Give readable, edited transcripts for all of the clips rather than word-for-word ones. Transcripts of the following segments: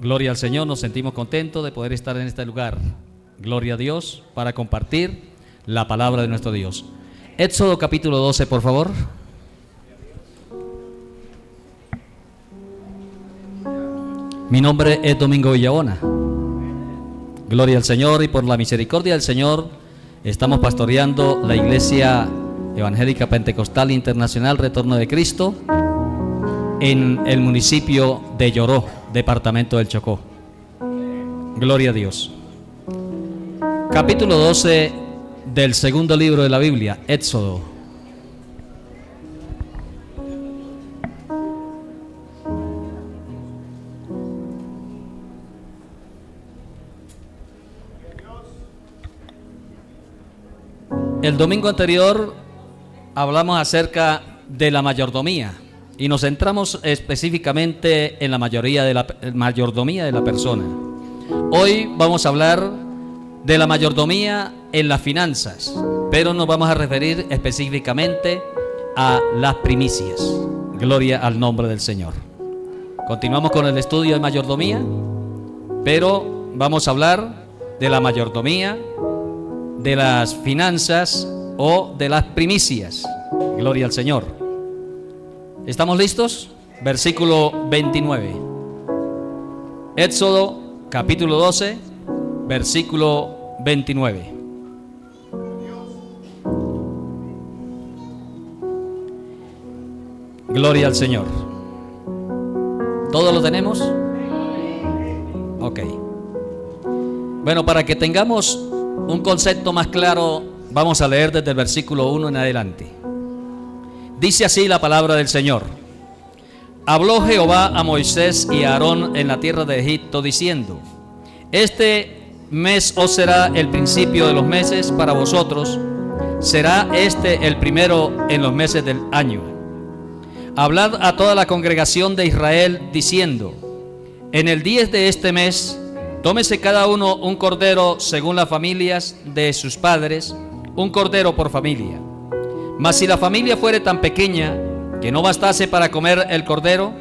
Gloria al Señor, nos sentimos contentos de poder estar en este lugar. Gloria a Dios para compartir la palabra de nuestro Dios. Éxodo capítulo 12, por favor. Mi nombre es Domingo Villabona. Gloria al Señor, y por la misericordia del Señor estamos pastoreando la Iglesia Evangélica Pentecostal Internacional Retorno de Cristo en el municipio de Lloró, departamento del Chocó. Gloria a Dios. Capítulo 12 del segundo libro de la Biblia, Éxodo. El domingo anterior hablamos acerca de la mayordomía y nos centramos específicamente en la mayordomía de la persona. Hoy vamos a hablar de la mayordomía en las finanzas, pero nos vamos a referir específicamente a las primicias. Gloria al nombre del Señor. Continuamos con el estudio de mayordomía, pero vamos a hablar de la mayordomía, de las finanzas o de las primicias. Gloria al Señor. ¿Estamos listos? Versículo 29. Éxodo capítulo 12, versículo 29. Gloria al Señor. ¿Todos lo tenemos? Ok. Bueno, para que tengamos un concepto más claro, vamos a leer desde el versículo 1 en adelante. Dice así la palabra del Señor. Habló Jehová a Moisés y a Aarón en la tierra de Egipto, diciendo: Este mes os será el principio de los meses para vosotros, será este el primero en los meses del año. Hablad a toda la congregación de Israel, diciendo: En el 10 de este mes, tómese cada uno un cordero según las familias de sus padres, un cordero por familia. Mas si la familia fuere tan pequeña que no bastase para comer el cordero,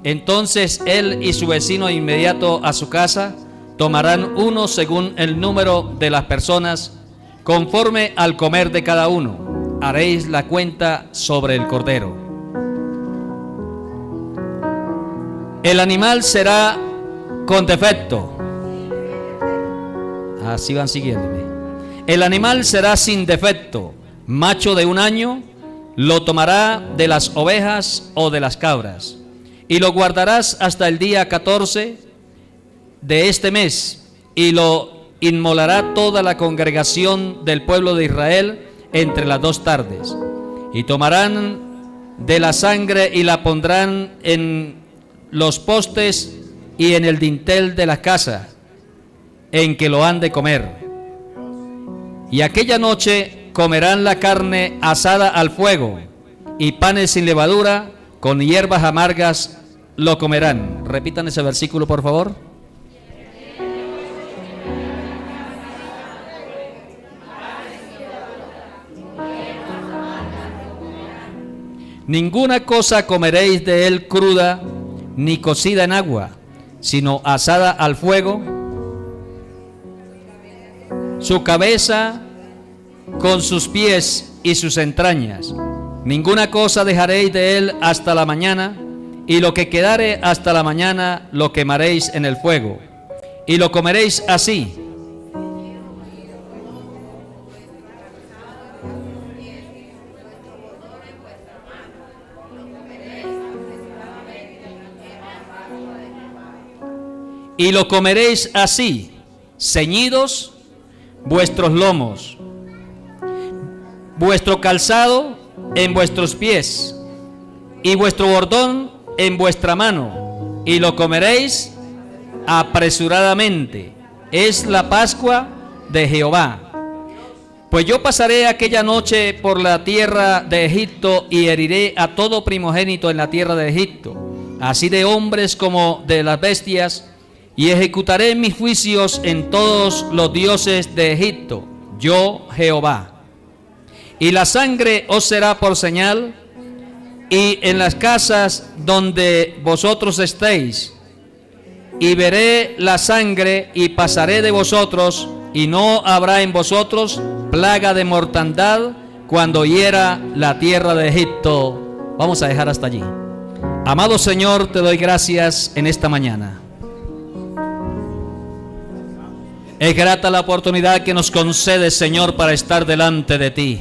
entonces él y su vecino inmediato a su casa tomarán uno según el número de las personas, conforme al comer de cada uno. Haréis la cuenta sobre el cordero. El animal será con defecto. Así van siguiéndome. El animal será sin defecto, macho de un año, lo tomará de las ovejas o de las cabras, y lo guardarás hasta el día 14 de este mes, y lo inmolará toda la congregación del pueblo de Israel entre las 2 tardes. Y tomarán de la sangre y la pondrán en los postes y en el dintel de la casa en que lo han de comer. Y aquella noche comerán la carne asada al fuego, y panes sin levadura, con hierbas amargas lo comerán. Repitan ese versículo, por favor. Ninguna cosa comeréis de él cruda, ni cocida en agua, sino asada al fuego. Su cabeza con sus pies y sus entrañas. Ninguna cosa dejaréis de él hasta la mañana, y lo que quedare hasta la mañana lo quemaréis en el fuego, y lo comeréis así. Y lo comeréis así, ceñidos vuestros lomos, vuestro calzado en vuestros pies, y vuestro bordón en vuestra mano, y lo comeréis apresuradamente. Es la Pascua de Jehová. Pues yo pasaré aquella noche por la tierra de Egipto, y heriré a todo primogénito en la tierra de Egipto, así de hombres como de las bestias, y ejecutaré mis juicios en todos los dioses de Egipto, yo Jehová. Y la sangre os será por señal, y en las casas donde vosotros estéis, y veré la sangre y pasaré de vosotros, y no habrá en vosotros plaga de mortandad cuando hiera la tierra de Egipto. Vamos a dejar hasta allí. Amado Señor, te doy gracias en esta mañana. Es grata la oportunidad que nos concedes, Señor, para estar delante de ti.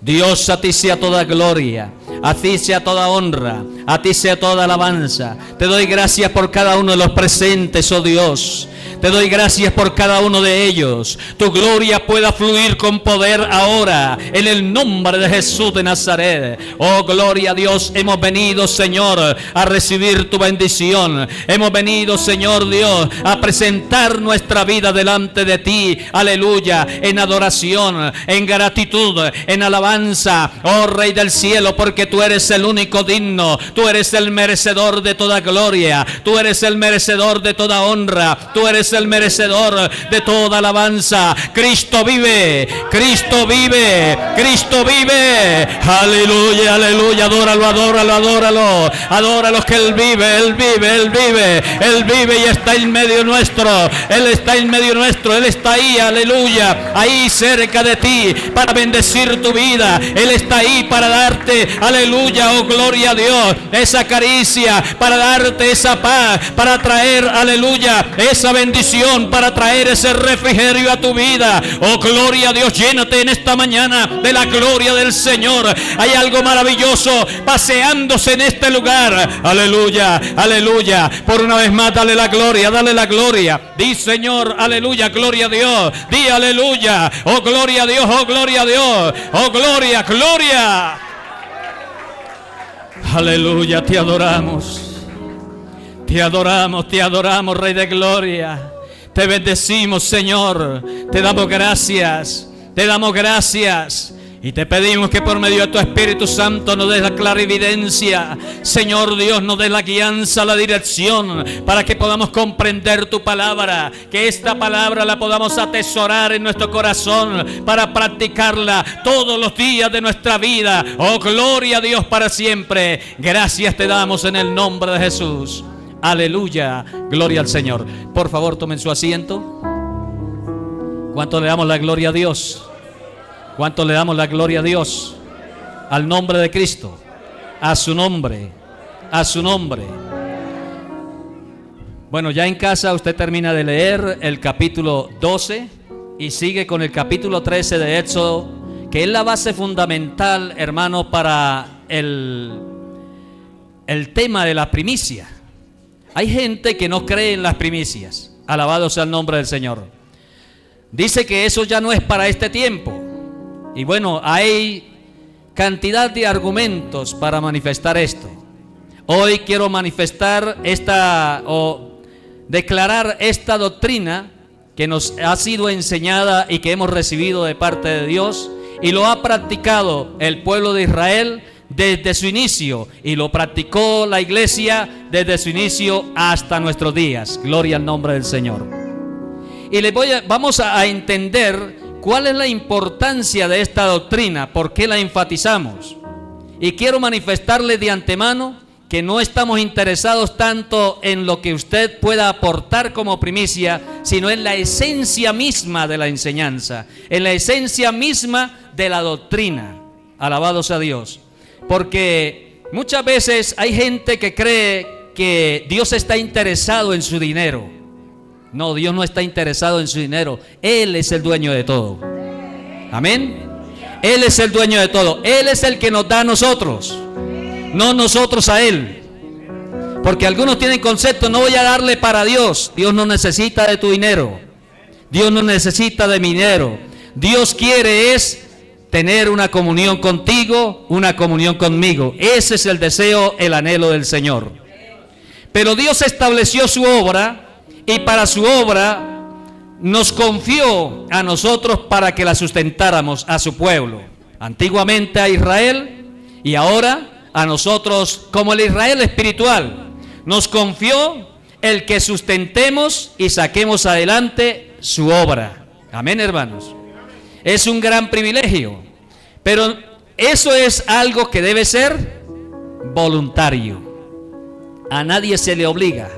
Dios, a ti sea toda gloria, a ti sea toda honra, a ti sea toda alabanza. Te doy gracias por cada uno de los presentes, oh Dios. Te doy gracias por cada uno de ellos. Tu gloria pueda fluir con poder ahora, en el nombre de Jesús de Nazaret. Oh, gloria a Dios. Hemos venido, Señor, a recibir tu bendición. Hemos venido, Señor Dios, a presentar nuestra vida delante de ti. Aleluya. En adoración, en gratitud, en alabanza. Oh, Rey del cielo, porque tú eres el único digno. Tú eres el merecedor de toda gloria. Tú eres el merecedor de toda honra. Tú eres el merecedor de toda alabanza. Cristo vive, Cristo vive, Cristo vive. Aleluya, aleluya. Adóralo, adóralo, adóralo. Adóralo, que Él vive, Él vive, Él vive. Él vive y está en medio nuestro. Él está en medio nuestro. Él está ahí, aleluya, ahí cerca de ti para bendecir tu vida. Él está ahí para darte, aleluya, oh gloria a Dios, esa caricia, para darte esa paz, para traer, aleluya, esa bendición, para traer ese refrigerio a tu vida. Oh gloria a Dios, llénate en esta mañana de la gloria del Señor. Hay algo maravilloso paseándose en este lugar. Aleluya, aleluya. Por una vez más, dale la gloria, dale la gloria. Di, Señor, aleluya, gloria a Dios. Di, aleluya, oh gloria a Dios, oh gloria a Dios, oh gloria, gloria. Aleluya, te adoramos. Te adoramos, Rey de gloria. Te bendecimos, Señor. Te damos gracias. Te damos gracias. Y te pedimos que por medio de tu Espíritu Santo nos des la clarividencia. Señor Dios, nos des la guianza, la dirección, para que podamos comprender tu palabra. Que esta palabra la podamos atesorar en nuestro corazón para practicarla todos los días de nuestra vida. Oh, gloria a Dios para siempre. Gracias te damos en el nombre de Jesús. Aleluya, gloria al Señor. Por favor, tomen su asiento. ¿Cuánto le damos la gloria a Dios? ¿Cuánto le damos la gloria a Dios? Al nombre de Cristo, a su nombre, a su nombre. Bueno, ya en casa usted termina de leer el capítulo 12 y sigue con el capítulo 13 de Éxodo, que es la base fundamental, hermano, para el tema de la primicia. Hay gente que no cree en las primicias. Alabado sea el nombre del Señor. Dice que eso ya no es para este tiempo. Y bueno, hay cantidad de argumentos para manifestar esto. Hoy quiero manifestar declarar esta doctrina que nos ha sido enseñada y que hemos recibido de parte de Dios, y lo ha practicado el pueblo de Israel desde su inicio, y lo practicó la iglesia desde su inicio hasta nuestros días. Gloria al nombre del Señor. Y vamos a entender cuál es la importancia de esta doctrina, por qué la enfatizamos. Y quiero manifestarle de antemano que no estamos interesados tanto en lo que usted pueda aportar como primicia, sino en la esencia misma de la enseñanza, en la esencia misma de la doctrina. Alabado sea Dios. Porque muchas veces hay gente que cree que Dios está interesado en su dinero. No, Dios no está interesado en su dinero. Él es el dueño de todo. Amén. Él es el dueño de todo. Él es el que nos da a nosotros, no nosotros a Él. Porque algunos tienen concepto: no voy a darle para Dios. Dios no necesita de tu dinero. Dios no necesita de mi dinero. Dios quiere es tener una comunión contigo, una comunión conmigo. Ese es el deseo, el anhelo del Señor. Pero Dios estableció su obra, y para su obra nos confió a nosotros para que la sustentáramos, a su pueblo. Antiguamente a Israel, y ahora a nosotros como el Israel espiritual. Nos confió el que sustentemos y saquemos adelante su obra. Amén, hermanos. Es un gran privilegio, pero eso es algo que debe ser voluntario. A nadie se le obliga.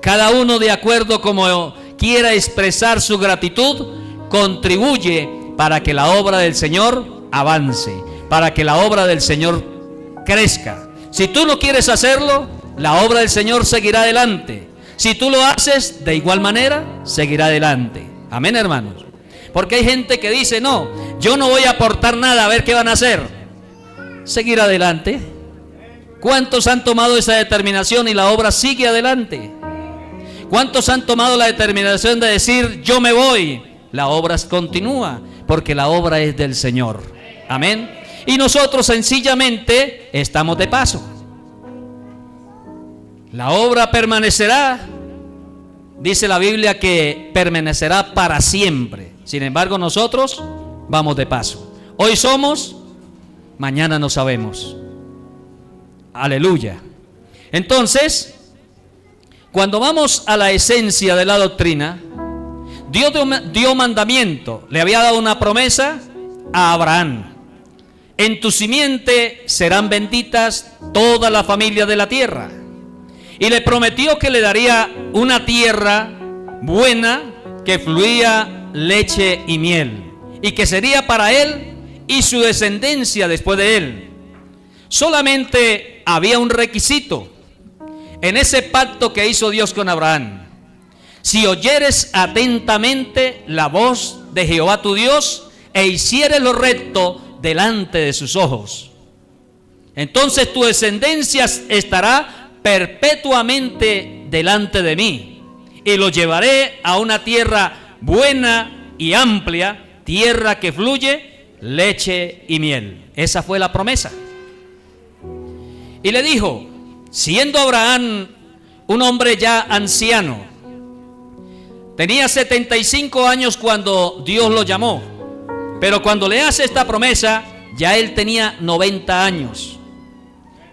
Cada uno, de acuerdo como quiera expresar su gratitud, contribuye para que la obra del Señor avance, para que la obra del Señor crezca. Si tú no quieres hacerlo, la obra del Señor seguirá adelante. Si tú lo haces, de igual manera, seguirá adelante. Amén, hermanos. Porque hay gente que dice, no, yo no voy a aportar nada, a ver qué van a hacer. Seguir adelante. ¿Cuántos han tomado esa determinación y la obra sigue adelante? ¿Cuántos han tomado la determinación de decir, yo me voy? La obra continúa, porque la obra es del Señor. Amén. Y nosotros sencillamente estamos de paso. La obra permanecerá. Dice la Biblia que permanecerá para siempre. Sin embargo, nosotros vamos de paso. Hoy somos, mañana no sabemos. Aleluya. Entonces, cuando vamos a la esencia de la doctrina, Dios dio mandamiento, le había dado una promesa a Abraham. En tu simiente serán benditas toda la familia de la tierra. Y le prometió que le daría una tierra buena que fluía leche y miel, y que sería para él y su descendencia después de él. Solamente había un requisito en ese pacto que hizo Dios con Abraham. Si oyeres atentamente la voz de Jehová tu Dios e hicieres lo recto delante de sus ojos, entonces tu descendencia estará perpetuamente delante de mí, y lo llevaré a una tierra buena y amplia, tierra que fluye leche y miel. Esa fue la promesa. Y le dijo, siendo Abraham un hombre ya anciano, tenía 75 años cuando Dios lo llamó, pero cuando le hace esta promesa, ya él tenía 90 años.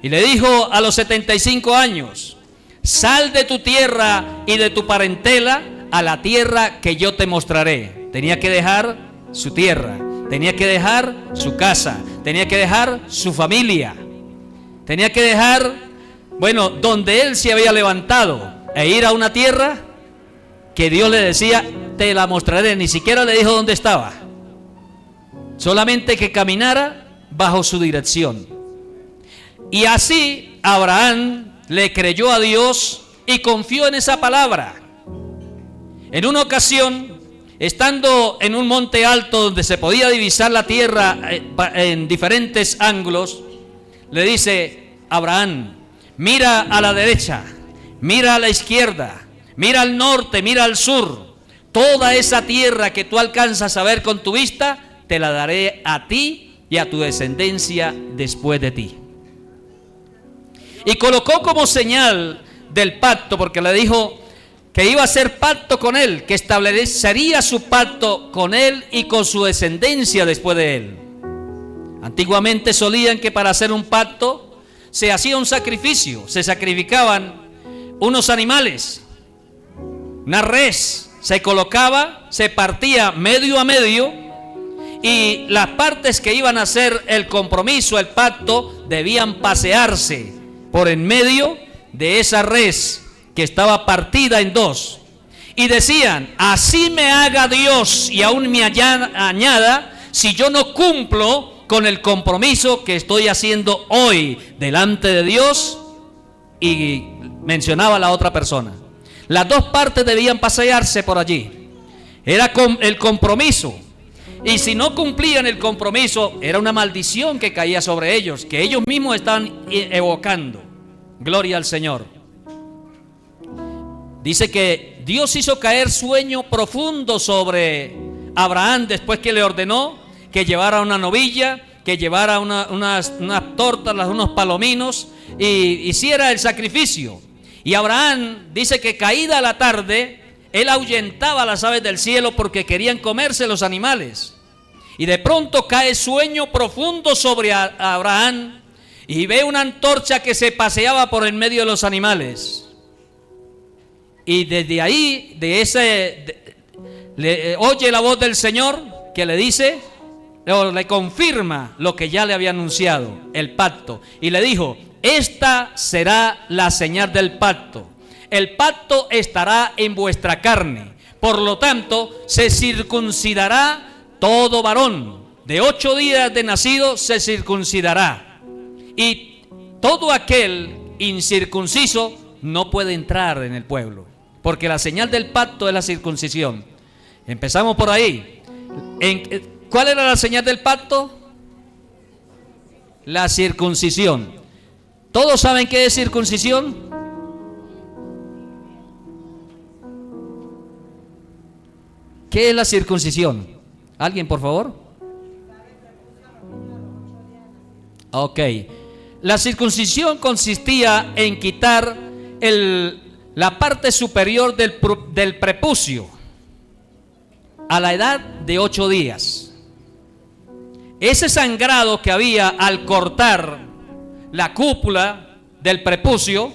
Y le dijo a los 75 años, sal de tu tierra y de tu parentela a la tierra que yo te mostraré. Tenía que dejar su tierra, tenía que dejar su casa, tenía que dejar su familia, tenía que dejar, donde él se había levantado, e ir a una tierra que Dios le decía, te la mostraré. Ni siquiera le dijo dónde estaba, solamente que caminara bajo su dirección. Y así Abraham le creyó a Dios y confió en esa palabra. En una ocasión, estando en un monte alto donde se podía divisar la tierra en diferentes ángulos, le dice Abraham, mira a la derecha, mira a la izquierda, mira al norte, mira al sur. Toda esa tierra que tú alcanzas a ver con tu vista, te la daré a ti y a tu descendencia después de ti. Y colocó como señal del pacto, porque le dijo que iba a hacer pacto con él, que establecería su pacto con él y con su descendencia después de él. Antiguamente solían que para hacer un pacto se hacía un sacrificio, se sacrificaban unos animales, una res, se colocaba, se partía medio a medio, y las partes que iban a hacer el compromiso, el pacto, debían pasearse por en medio de esa res que estaba partida en dos, y decían, así me haga Dios y aún me añada, si yo no cumplo con el compromiso que estoy haciendo hoy delante de Dios. Y mencionaba a la otra persona. Las dos partes debían pasearse por allí. Era el compromiso. Y si no cumplían el compromiso, era una maldición que caía sobre ellos, que ellos mismos estaban evocando. Gloria al Señor. Dice que Dios hizo caer sueño profundo sobre Abraham después que le ordenó que llevara una novilla, que llevara unas tortas, unos palominos, y hiciera el sacrificio. Y Abraham dice que caída la tarde, él ahuyentaba a las aves del cielo porque querían comerse los animales. Y de pronto cae sueño profundo sobre Abraham, y ve una antorcha que se paseaba por en medio de los animales. Y desde ahí, oye la voz del Señor que le dice, le confirma lo que ya le había anunciado, el pacto. Y le dijo, esta será la señal del pacto. El pacto estará en vuestra carne. Por lo tanto, se circuncidará todo varón. De 8 días de nacido se circuncidará. Y todo aquel incircunciso no puede entrar en el pueblo, porque la señal del pacto es la circuncisión. Empezamos por ahí. ¿Cuál era la señal del pacto? La circuncisión. ¿Todos saben qué es circuncisión? ¿Qué es la circuncisión? ¿Alguien, por favor? Ok. La circuncisión consistía en quitar la parte superior del prepucio a la edad de 8 días. Ese sangrado que había al cortar la cúpula del prepucio,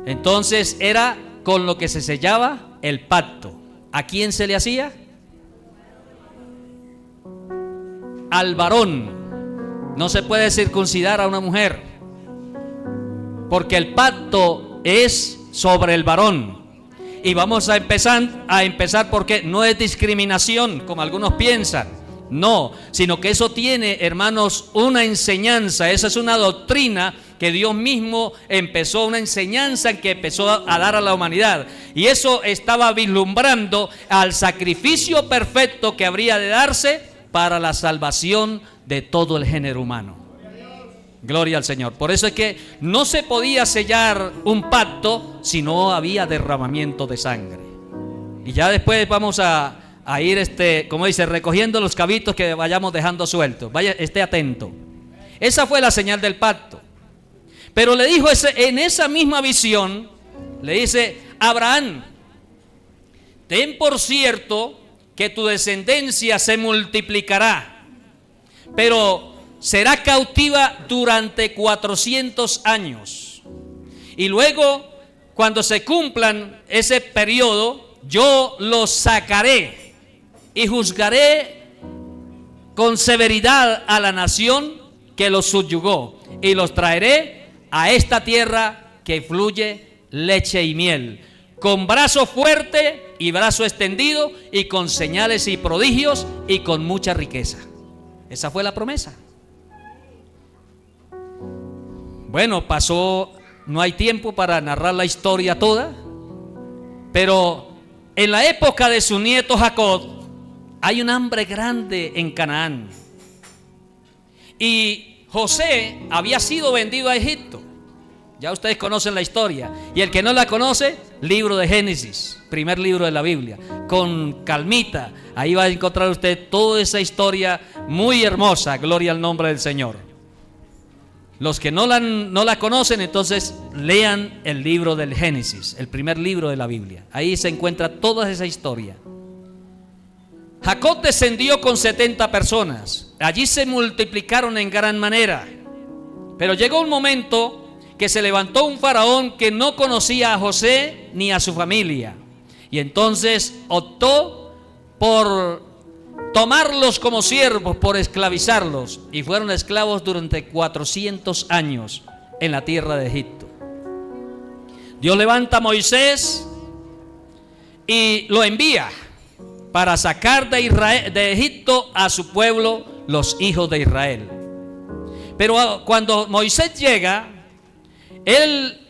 entonces era con lo que se sellaba el pacto. ¿A quién se le hacía? Al varón. No se puede circuncidar a una mujer, porque el pacto es sobre el varón. Y vamos a empezar porque no es discriminación como algunos piensan, no, sino que eso tiene, hermanos, una enseñanza. Esa es una doctrina que Dios mismo empezó, una enseñanza que empezó a dar a la humanidad, y eso estaba vislumbrando al sacrificio perfecto que habría de darse para la salvación de todo el género humano. Gloria al Señor. Por eso es que no se podía sellar un pacto si no había derramamiento de sangre. Y ya después vamos a ir, como dice, recogiendo los cabitos que vayamos dejando sueltos. Vaya, esté atento. Esa fue la señal del pacto. Pero le dijo en esa misma visión, le dice: Abraham, ten por cierto que tu descendencia se multiplicará, pero será cautiva durante 400 años. Y luego, cuando se cumplan ese periodo, yo los sacaré y juzgaré con severidad a la nación que los subyugó, y los traeré a esta tierra que fluye leche y miel, con brazo fuerte y brazo extendido, y con señales y prodigios, y con mucha riqueza. Esa fue la promesa. Bueno, pasó, no hay tiempo para narrar la historia toda, pero en la época de su nieto Jacob hay un hambre grande en Canaán, y José había sido vendido a Egipto. Ya ustedes conocen la historia, y el que no la conoce, libro de Génesis, primer libro de la Biblia, con calmita, ahí va a encontrar usted toda esa historia muy hermosa. Gloria al nombre del Señor. Los que no la conocen, entonces lean el libro del Génesis, el primer libro de la Biblia. Ahí se encuentra toda esa historia. Jacob descendió con 70 personas. Allí se multiplicaron en gran manera. Pero llegó un momento que se levantó un faraón que no conocía a José ni a su familia, y entonces optó por tomarlos como siervos, por esclavizarlos, y fueron esclavos durante 400 años en la tierra de Egipto. Dios levanta a Moisés y lo envía para sacar de Egipto a su pueblo, los hijos de Israel. Pero cuando Moisés llega, él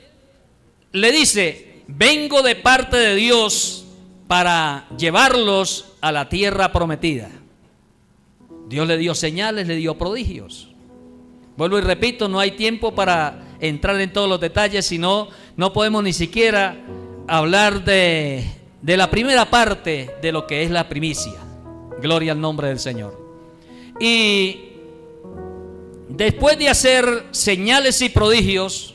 le dice: vengo de parte de Dios para llevarlos a la tierra prometida. Dios le dio señales, le dio prodigios. Vuelvo y repito, no hay tiempo para entrar en todos los detalles, sino no podemos ni siquiera hablar de la primera parte de lo que es la primicia. Gloria al nombre del Señor. Y después de hacer señales y prodigios,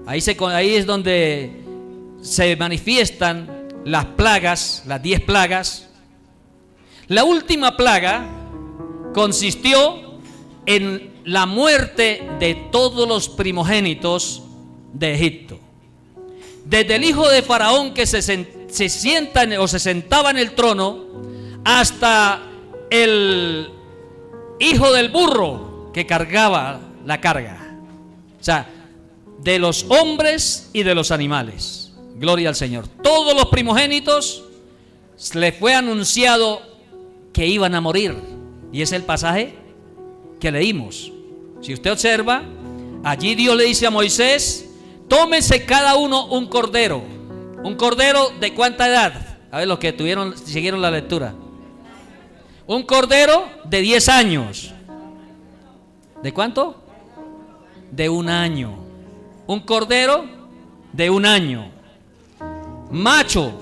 ahí es donde se manifiestan las plagas, las 10 plagas. La última plaga consistió en la muerte de todos los primogénitos de Egipto, desde el hijo de Faraón que se sentaba en el trono, hasta el hijo del burro que cargaba la carga. O sea, de los hombres y de los animales. Gloria al Señor. Todos los primogénitos les fue anunciado que iban a morir. Y es el pasaje que leímos. Si usted observa, allí Dios le dice a Moisés: tómense cada uno un cordero. ¿Un cordero de cuánta edad? A ver, los que siguieron la lectura. Un cordero de 10 años. ¿De cuánto? De 1 año. Un cordero de 1 año. Macho.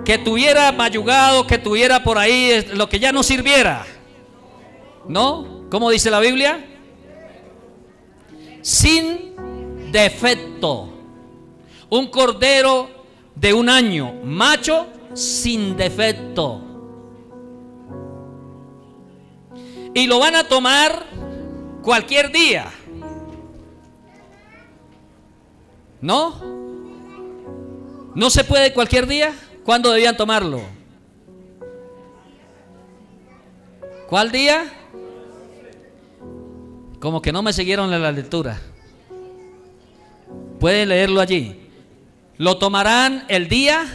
Que tuviera mayugado, que tuviera por ahí lo que ya no sirviera. ¿No? ¿Cómo dice la Biblia? Sin defecto. Un cordero de 1 año, macho, sin defecto. Y lo van a tomar cualquier día. ¿No? ¿No se puede cualquier día? ¿Cuándo debían tomarlo? ¿Cuál día? Como que no me siguieron en la lectura. Pueden leerlo allí. Lo tomarán el día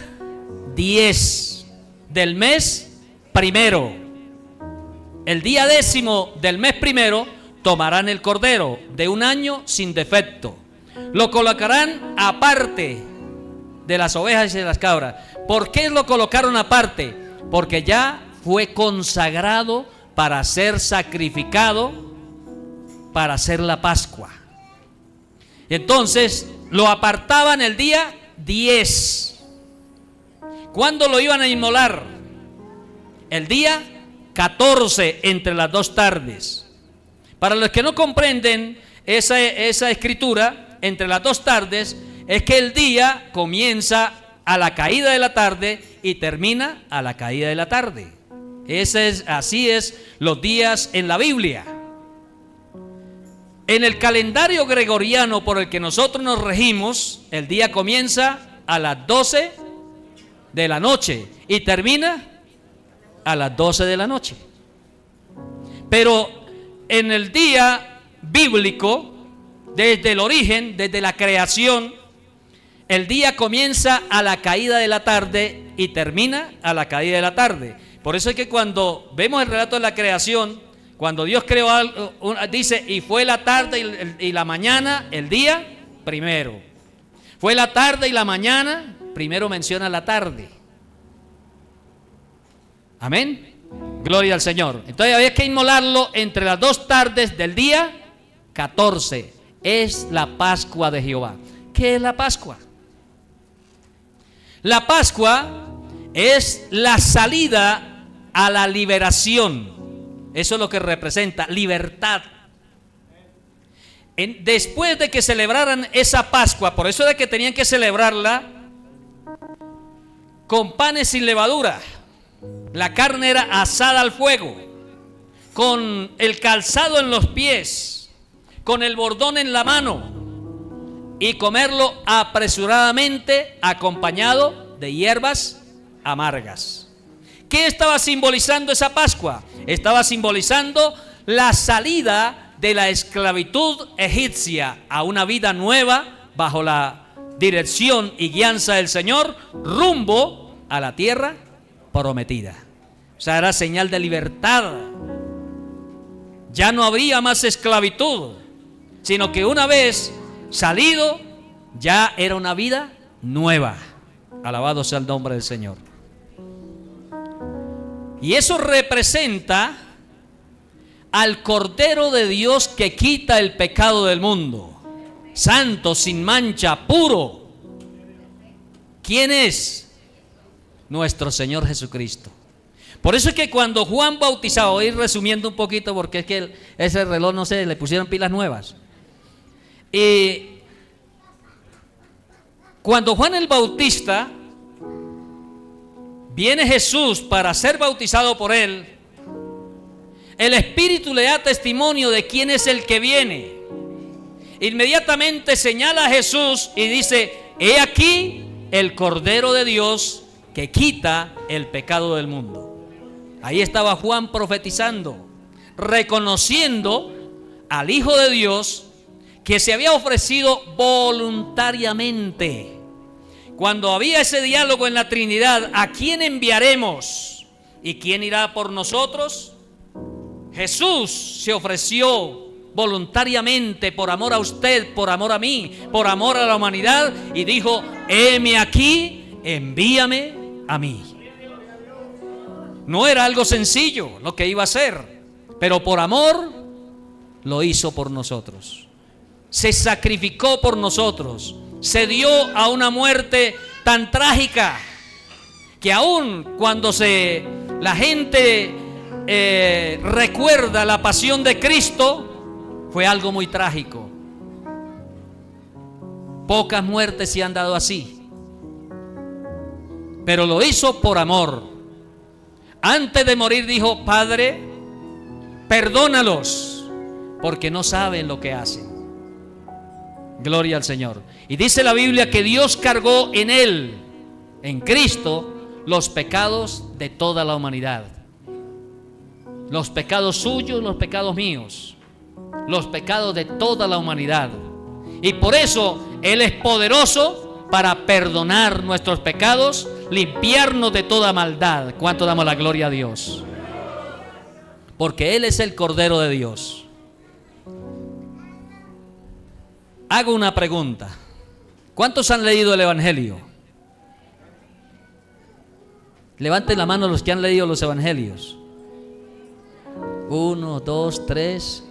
10 del mes primero. El día 10º del mes primero tomarán el cordero de 1 año sin defecto. Lo colocarán aparte de las ovejas y de las cabras. ¿Por qué lo colocaron aparte? Porque ya fue consagrado para ser sacrificado, para hacer la Pascua. Y entonces lo apartaban el día 10. ¿Cuándo lo iban a inmolar? El día 14, entre las 2 tardes. Para los que no comprenden esa escritura, entre las 2 tardes, es que el día comienza a la caída de la tarde y termina a la caída de la tarde. Así es los días en la Biblia. En el calendario gregoriano por el que nosotros nos regimos, el día comienza a las 12 de la noche y termina a las 12 de la noche. Pero en el día bíblico, desde el origen, desde la creación, el día comienza a la caída de la tarde y termina a la caída de la tarde. Por eso es que cuando vemos el relato de la creación, cuando Dios creó algo, dice: y fue la tarde y la mañana el día primero. Fue la tarde y la mañana, primero menciona la tarde. Amén. Gloria al Señor. Entonces había que inmolarlo entre las 2 tardes del día 14. Es la Pascua de Jehová. ¿Qué es la Pascua? La Pascua es la salida a la liberación. Eso es lo que representa, libertad. Después de que celebraran esa Pascua, por eso es que tenían que celebrarla con panes sin levadura. La carne era asada al fuego, con el calzado en los pies, con el bordón en la mano, y comerlo apresuradamente acompañado de hierbas amargas. ¿Qué estaba simbolizando esa Pascua? Estaba simbolizando la salida de la esclavitud egipcia a una vida nueva bajo la dirección y guianza del Señor, rumbo a la tierra prometida. O sea, era señal de libertad. Ya no habría más esclavitud, sino que una vez salido, ya era una vida nueva. Alabado sea el nombre del Señor. Y eso representa al Cordero de Dios que quita el pecado del mundo. Santo, sin mancha, puro. ¿Quién es? Nuestro Señor Jesucristo. Por eso es que cuando Juan bautizaba, voy a ir resumiendo un poquito porque es que ese reloj, no sé, le pusieron pilas nuevas. Y cuando Juan el Bautista viene Jesús para ser bautizado por él, el Espíritu le da testimonio de quién es el que viene. Inmediatamente señala a Jesús y dice: he aquí el Cordero de Dios que quita el pecado del mundo. Ahí estaba Juan profetizando, reconociendo al Hijo de Dios que se había ofrecido voluntariamente. Cuando había ese diálogo en la Trinidad, ¿a quién enviaremos? ¿Y quién irá por nosotros? Jesús se ofreció voluntariamente por amor a usted, por amor a mí, por amor a la humanidad, y dijo: heme aquí, envíame a mí. No era algo sencillo lo que iba a hacer, pero por amor lo hizo por nosotros. Se sacrificó por nosotros. Se dio a una muerte tan trágica que aún cuando la gente recuerda la pasión de Cristo, fue algo muy trágico. Pocas muertes se han dado así, pero lo hizo por amor. Antes de morir dijo: Padre, perdónalos, porque no saben lo que hacen. Gloria al Señor. Y dice la Biblia que Dios cargó en Él, en Cristo, los pecados de toda la humanidad. Los pecados suyos, los pecados míos, los pecados de toda la humanidad. Y por eso Él es poderoso para perdonar nuestros pecados, limpiarnos de toda maldad. ¿Cuánto damos la gloria a Dios? Porque Él es el Cordero de Dios. Hago una pregunta. ¿Cuántos han leído el Evangelio? Levanten la mano los que han leído los Evangelios. 1, 2, 3.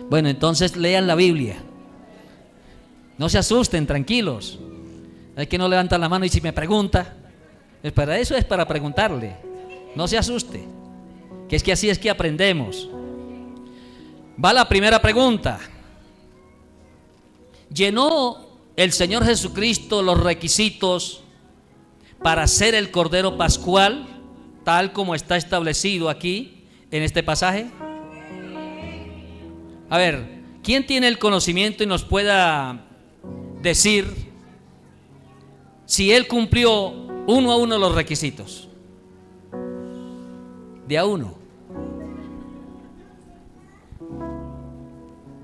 Bueno, entonces lean la Biblia. No se asusten, tranquilos. Hay que no levantan la mano y si me pregunta, es para eso, es para preguntarle. No se asuste, que es que así es que aprendemos. Va la primera pregunta. ¿Llenó el Señor Jesucristo los requisitos para ser el Cordero Pascual, tal como está establecido aquí en este pasaje? A ver, ¿quién tiene el conocimiento y nos pueda decir si Él cumplió uno a uno los requisitos? De a uno.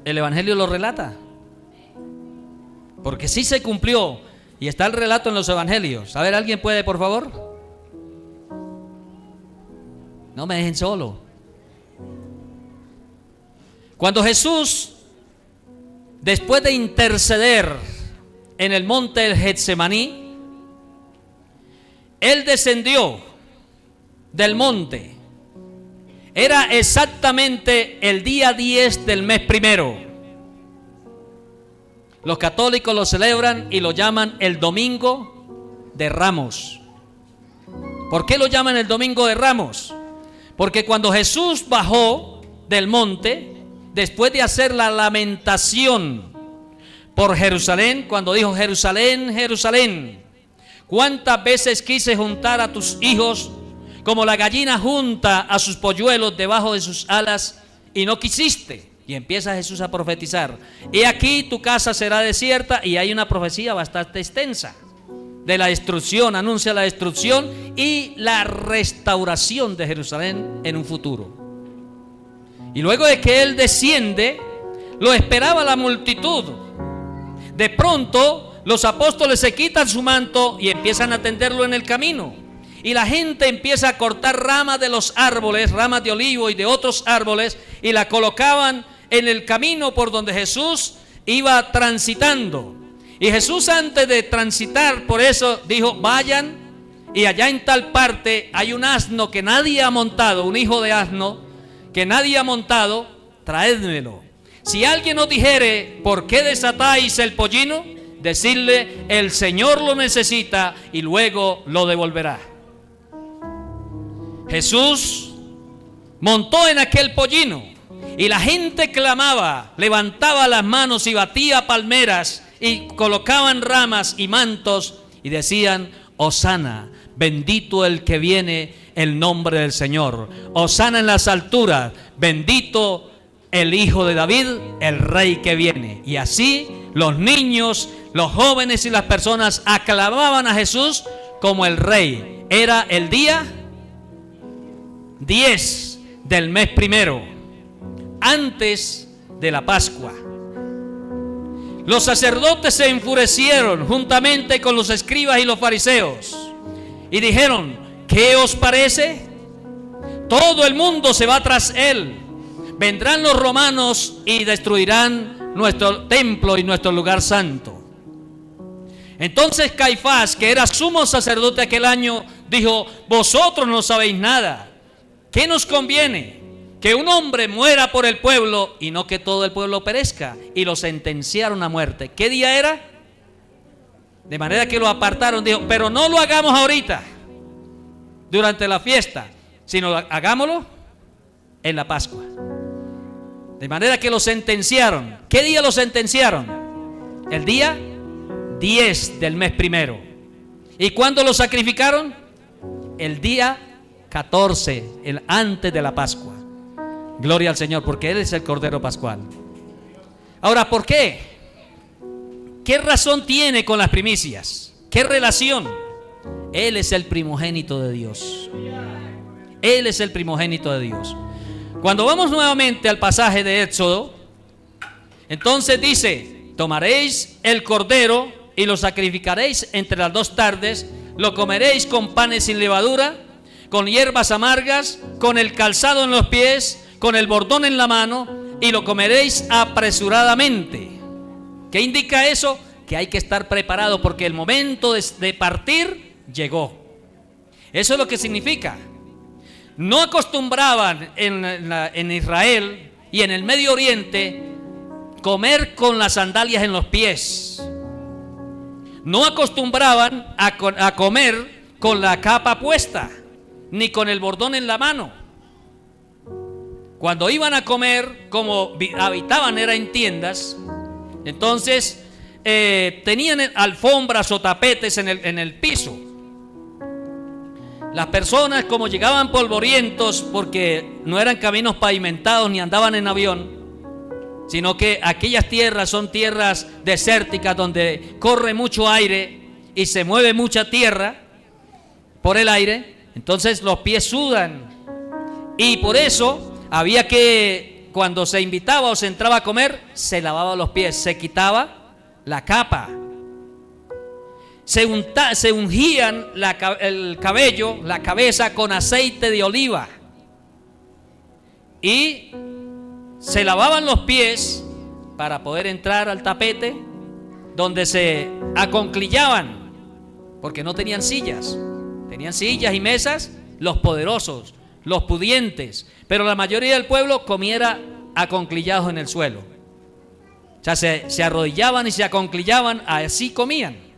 ¿El Evangelio lo relata? Porque sí se cumplió y está el relato en los Evangelios. A ver, ¿alguien puede, por favor? No me dejen solo. Cuando Jesús, después de interceder en el monte del Getsemaní, Él descendió del monte. Era exactamente el día 10 del mes primero. Los católicos lo celebran y lo llaman el Domingo de Ramos. ¿Por qué lo llaman el Domingo de Ramos? Porque cuando Jesús bajó del monte, después de hacer la lamentación por Jerusalén, cuando dijo: Jerusalén, Jerusalén, cuántas veces quise juntar a tus hijos como la gallina junta a sus polluelos debajo de sus alas, y no quisiste. Y empieza Jesús a profetizar: he aquí tu casa será desierta. Y hay una profecía bastante extensa de la destrucción, anuncia la destrucción y la restauración de Jerusalén en un futuro. Y luego de que Él desciende, lo esperaba la multitud. De pronto los apóstoles se quitan su manto y empiezan a tenderlo en el camino. Y la gente empieza a cortar ramas de los árboles, ramas de olivo y de otros árboles, y la colocaban en el camino por donde Jesús iba transitando. Y Jesús, antes de transitar por eso, dijo: vayan, y allá en tal parte hay un asno que nadie ha montado, un hijo de asno que nadie ha montado, traédmelo. Si alguien os dijere: ¿por qué desatáis el pollino?, decirle: el Señor lo necesita y luego lo devolverá. Jesús montó en aquel pollino y la gente clamaba, levantaba las manos y batía palmeras y colocaban ramas y mantos y decían: Hosana, bendito el que viene el nombre del Señor. Hosana en las alturas, bendito el Hijo de David, el Rey que viene. Y así los niños, los jóvenes y las personas aclamaban a Jesús como el Rey. Era el día 10 del mes primero, antes de la Pascua. Los sacerdotes se enfurecieron juntamente con los escribas y los fariseos y dijeron: ¿qué os parece? Todo el mundo se va tras él. Vendrán los romanos y destruirán nuestro templo y nuestro lugar santo. Entonces Caifás, que era sumo sacerdote aquel año, dijo: vosotros no sabéis nada. ¿Qué nos conviene? Que un hombre muera por el pueblo y no que todo el pueblo perezca. Y lo sentenciaron a muerte. ¿Qué día era? De manera que lo apartaron. Dijo: pero no lo hagamos ahorita, durante la fiesta, sino hagámoslo en la Pascua. De manera que lo sentenciaron. ¿Qué día lo sentenciaron? El día 10 del mes primero. ¿Y cuándo lo sacrificaron? El día 14, antes de la Pascua. Gloria al Señor, porque Él es el Cordero Pascual. Ahora, ¿por qué? ¿Qué razón tiene con las primicias? ¿Qué relación? Él es el primogénito de Dios. Él es el primogénito de Dios. Cuando vamos nuevamente al pasaje de Éxodo, entonces dice: tomaréis el cordero y lo sacrificaréis entre las 2 tardes, lo comeréis con panes sin levadura, con hierbas amargas, con el calzado en los pies, con el bordón en la mano, y lo comeréis apresuradamente. ¿Qué indica eso? Que hay que estar preparado porque el momento de partir llegó. Eso es lo que significa. No acostumbraban en Israel y en el Medio Oriente comer con las sandalias en los pies. No acostumbraban a comer con la capa puesta, ni con el bordón en la mano. Cuando iban a comer, como habitaban era en tiendas, entonces tenían alfombras o tapetes en el piso. Las personas, como llegaban polvorientos, porque no eran caminos pavimentados ni andaban en avión, sino que aquellas tierras son tierras desérticas donde corre mucho aire y se mueve mucha tierra por el aire, entonces los pies sudan. Y por eso había que, cuando se invitaba o se entraba a comer, se lavaba los pies, se quitaba la capa, se ungían el cabello, la cabeza, con aceite de oliva, y se lavaban los pies para poder entrar al tapete donde se aconclillaban, porque no tenían sillas. Tenían sillas y mesas los poderosos, los pudientes, pero la mayoría del pueblo comiera aconclillados en el suelo. O sea, se arrodillaban y se aconclillaban, así comían.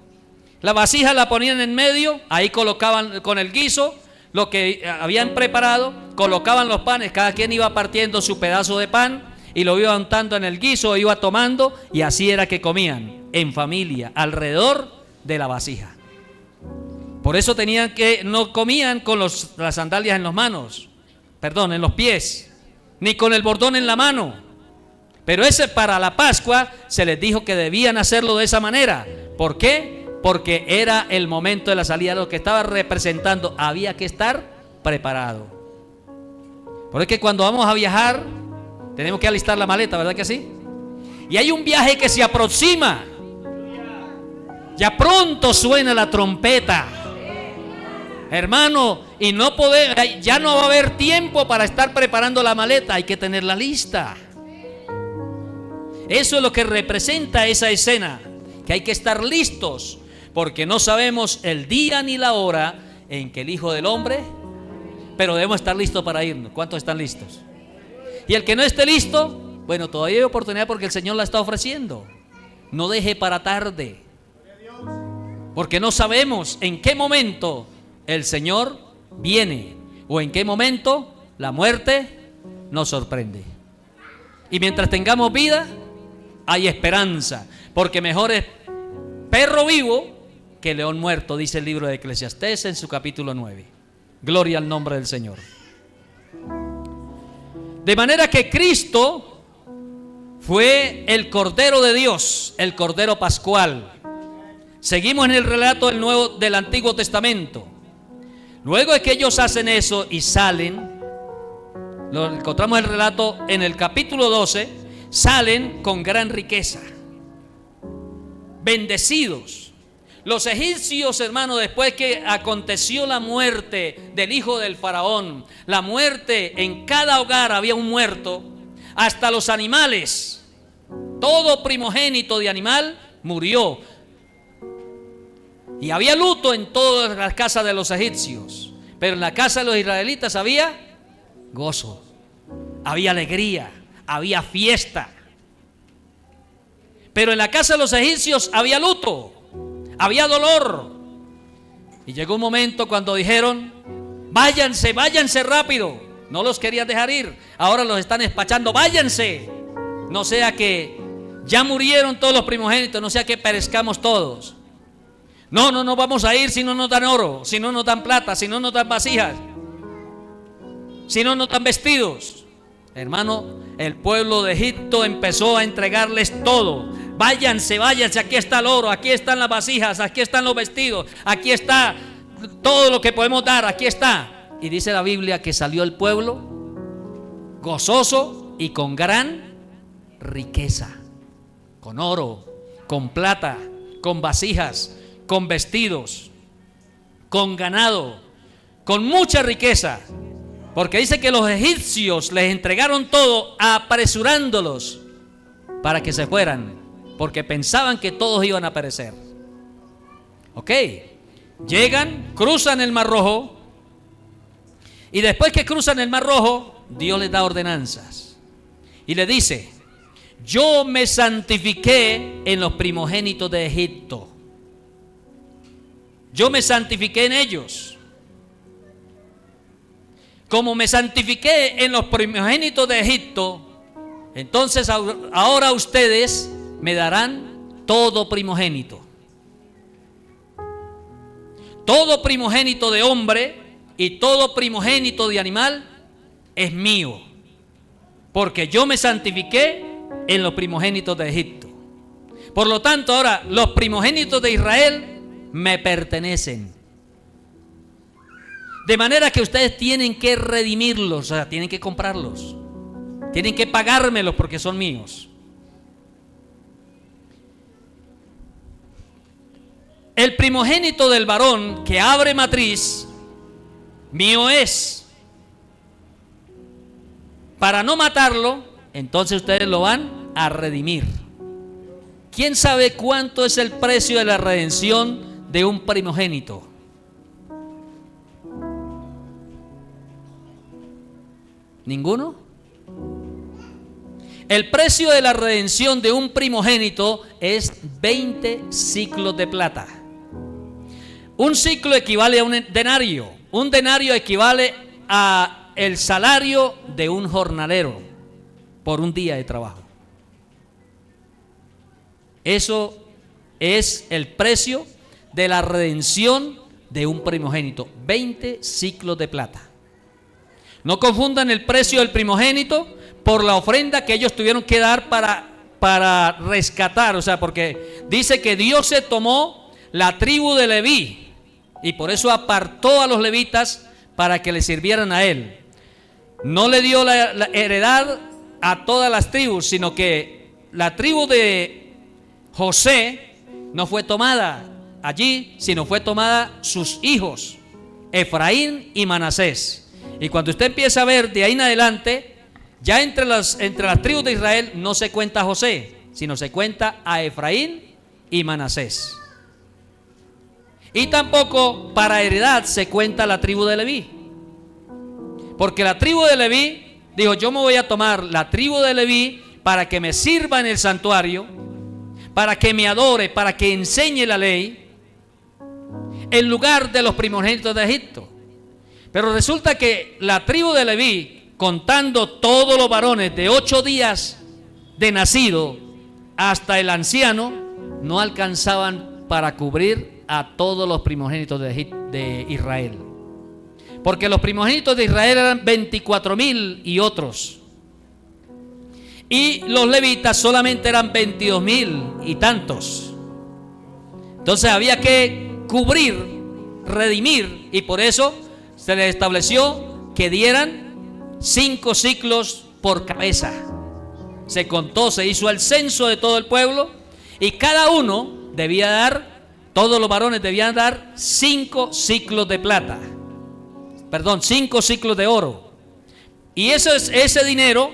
La vasija la ponían en medio, ahí colocaban con el guiso lo que habían preparado, colocaban los panes, cada quien iba partiendo su pedazo de pan y lo iba untando en el guiso, iba tomando, y así era que comían en familia alrededor de la vasija. Por eso no comían con las sandalias en en los pies, ni con el bordón en la mano. Pero para la Pascua se les dijo que debían hacerlo de esa manera. ¿Por qué? Porque era el momento de la salida, lo que estaba representando. Había que estar preparado. Por eso es que cuando vamos a viajar tenemos que alistar la maleta, ¿verdad que sí? Y hay un viaje que se aproxima. Ya pronto suena la trompeta, hermano, y ya no va a haber tiempo para estar preparando la maleta, hay que tenerla lista. Eso es lo que representa esa escena, que hay que estar listos, porque no sabemos el día ni la hora en que el Hijo del Hombre, pero debemos estar listos para irnos. ¿Cuántos están listos? Y el que no esté listo, bueno, todavía hay oportunidad porque el Señor la está ofreciendo. No deje para tarde, porque no sabemos en qué momento el Señor viene o en qué momento la muerte nos sorprende. Y mientras tengamos vida, hay esperanza, porque mejor es perro vivo que león muerto, dice el libro de Eclesiastés en su capítulo 9. Gloria al nombre del Señor. De manera que Cristo fue el Cordero de Dios, el Cordero Pascual. Seguimos en el relato del Antiguo Testamento. Luego de que ellos hacen eso y salen, lo encontramos el relato en el capítulo 12, salen con gran riqueza. bendecidos. Los egipcios, hermanos, después que aconteció la muerte del hijo del faraón, la muerte, en cada hogar había un muerto, hasta los animales, todo primogénito de animal murió. Y había luto en todas las casas de los egipcios, pero en la casa de los israelitas había gozo, había alegría, había fiesta. Pero en la casa de los egipcios había luto, había dolor. Y llegó un momento cuando dijeron: váyanse, váyanse rápido. No los querían dejar ir, ahora los están despachando, váyanse. No sea que ya murieron todos los primogénitos, no sea que perezcamos todos. No vamos a ir si no nos dan oro, si no nos dan plata, si no nos dan vasijas, si no nos dan vestidos. Hermano, el pueblo de Egipto empezó a entregarles todo. Váyanse, váyanse, aquí está el oro, aquí están las vasijas, aquí están los vestidos, aquí está todo lo que podemos dar, aquí está. Y dice la Biblia que salió el pueblo gozoso y con gran riqueza, con oro, con plata, con vasijas, con vestidos, con ganado, con mucha riqueza. Porque dice que los egipcios les entregaron todo, apresurándolos para que se fueran, porque pensaban que todos iban a perecer. Ok, llegan, cruzan el Mar Rojo, y después que cruzan el Mar Rojo, Dios les da ordenanzas y le dice: yo me santifiqué en los primogénitos de Egipto, yo me santifiqué en ellos. Como me santifiqué en los primogénitos de Egipto, entonces ahora ustedes me darán todo primogénito. Todo primogénito de hombre y todo primogénito de animal es mío, porque yo me santifiqué en los primogénitos de Egipto. Por lo tanto, ahora los primogénitos de Israel me pertenecen. De manera que ustedes tienen que redimirlos, o sea, tienen que comprarlos, tienen que pagármelos porque son míos. El primogénito del varón que abre matriz, mío es. Para no matarlo, entonces ustedes lo van a redimir. ¿Quién sabe cuánto es el precio de la redención de un primogénito? ¿Ninguno? El precio de la redención de un primogénito es 20 siclos de plata. Un ciclo equivale a un denario. Un denario equivale a el salario de un jornalero por un día de trabajo. Eso es el precio de la redención de un primogénito, 20 siclos de plata. No confundan el precio del primogénito por la ofrenda que ellos tuvieron que dar para rescatar, o sea, porque dice que Dios se tomó la tribu de Leví y por eso apartó a los levitas para que le sirvieran a él. No le dio la heredad a todas las tribus, sino que la tribu de José no fue tomada allí, sino fue tomada sus hijos, Efraín y Manasés. Y cuando usted empieza a ver de ahí en adelante, ya entre las tribus de Israel no se cuenta a José, sino se cuenta a Efraín y Manasés. Y tampoco para heredad se cuenta la tribu de Leví, porque la tribu de Leví dijo: yo me voy a tomar la tribu de Leví para que me sirva en el santuario, para que me adore, para que enseñe la ley, en lugar de los primogénitos de Egipto. Pero resulta que la tribu de Leví, contando todos los varones de 8 días de nacido hasta el anciano, no alcanzaban para cubrir a todos los primogénitos de Israel. Porque los primogénitos de Israel eran 24,000 y otros. Y los levitas solamente eran 22,000 y tantos. Entonces había que cubrir, redimir, y por eso se les estableció que dieran 5 siclos por cabeza. Se contó, se hizo el censo de todo el pueblo y cada uno debía dar, todos los varones debían dar 5 siclos de plata. 5 siclos de oro. Y ese dinero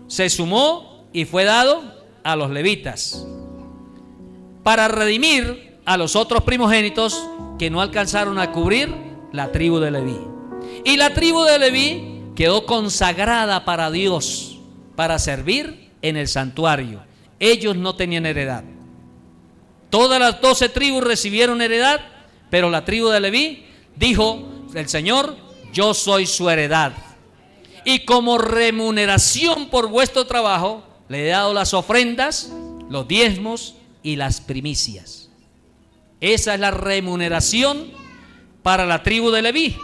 se sumó y fue dado a los levitas para redimir a los otros primogénitos que no alcanzaron a cubrir la tribu de Leví. Y la tribu de Leví quedó consagrada para Dios, para servir en el santuario. Ellos no tenían heredad. Todas las 12 tribus recibieron heredad, pero la tribu de Leví dijo el Señor: yo soy su heredad. Y como remuneración por vuestro trabajo, le he dado las ofrendas, los diezmos y las primicias. Esa es la remuneración para la tribu de Leví.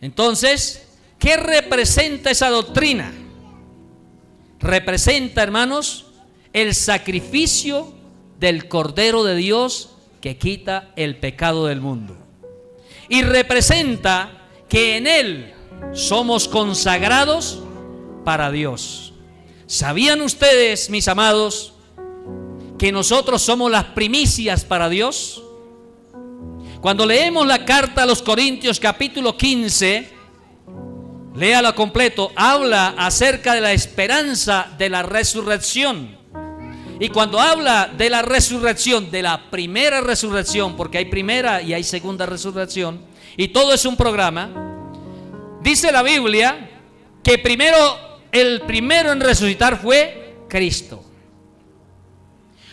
Entonces, ¿qué representa esa doctrina? Representa, hermanos, el sacrificio del Cordero de Dios que quita el pecado del mundo. Y representa que en Él somos consagrados para Dios. ¿Sabían ustedes, mis amados, que nosotros somos las primicias para Dios? Cuando leemos la carta a los Corintios capítulo 15, léalo completo, habla acerca de la esperanza de la resurrección. Y cuando habla de la resurrección, de la primera resurrección, porque hay primera y hay segunda resurrección, y todo es un programa, dice la Biblia que el primero en resucitar fue Cristo.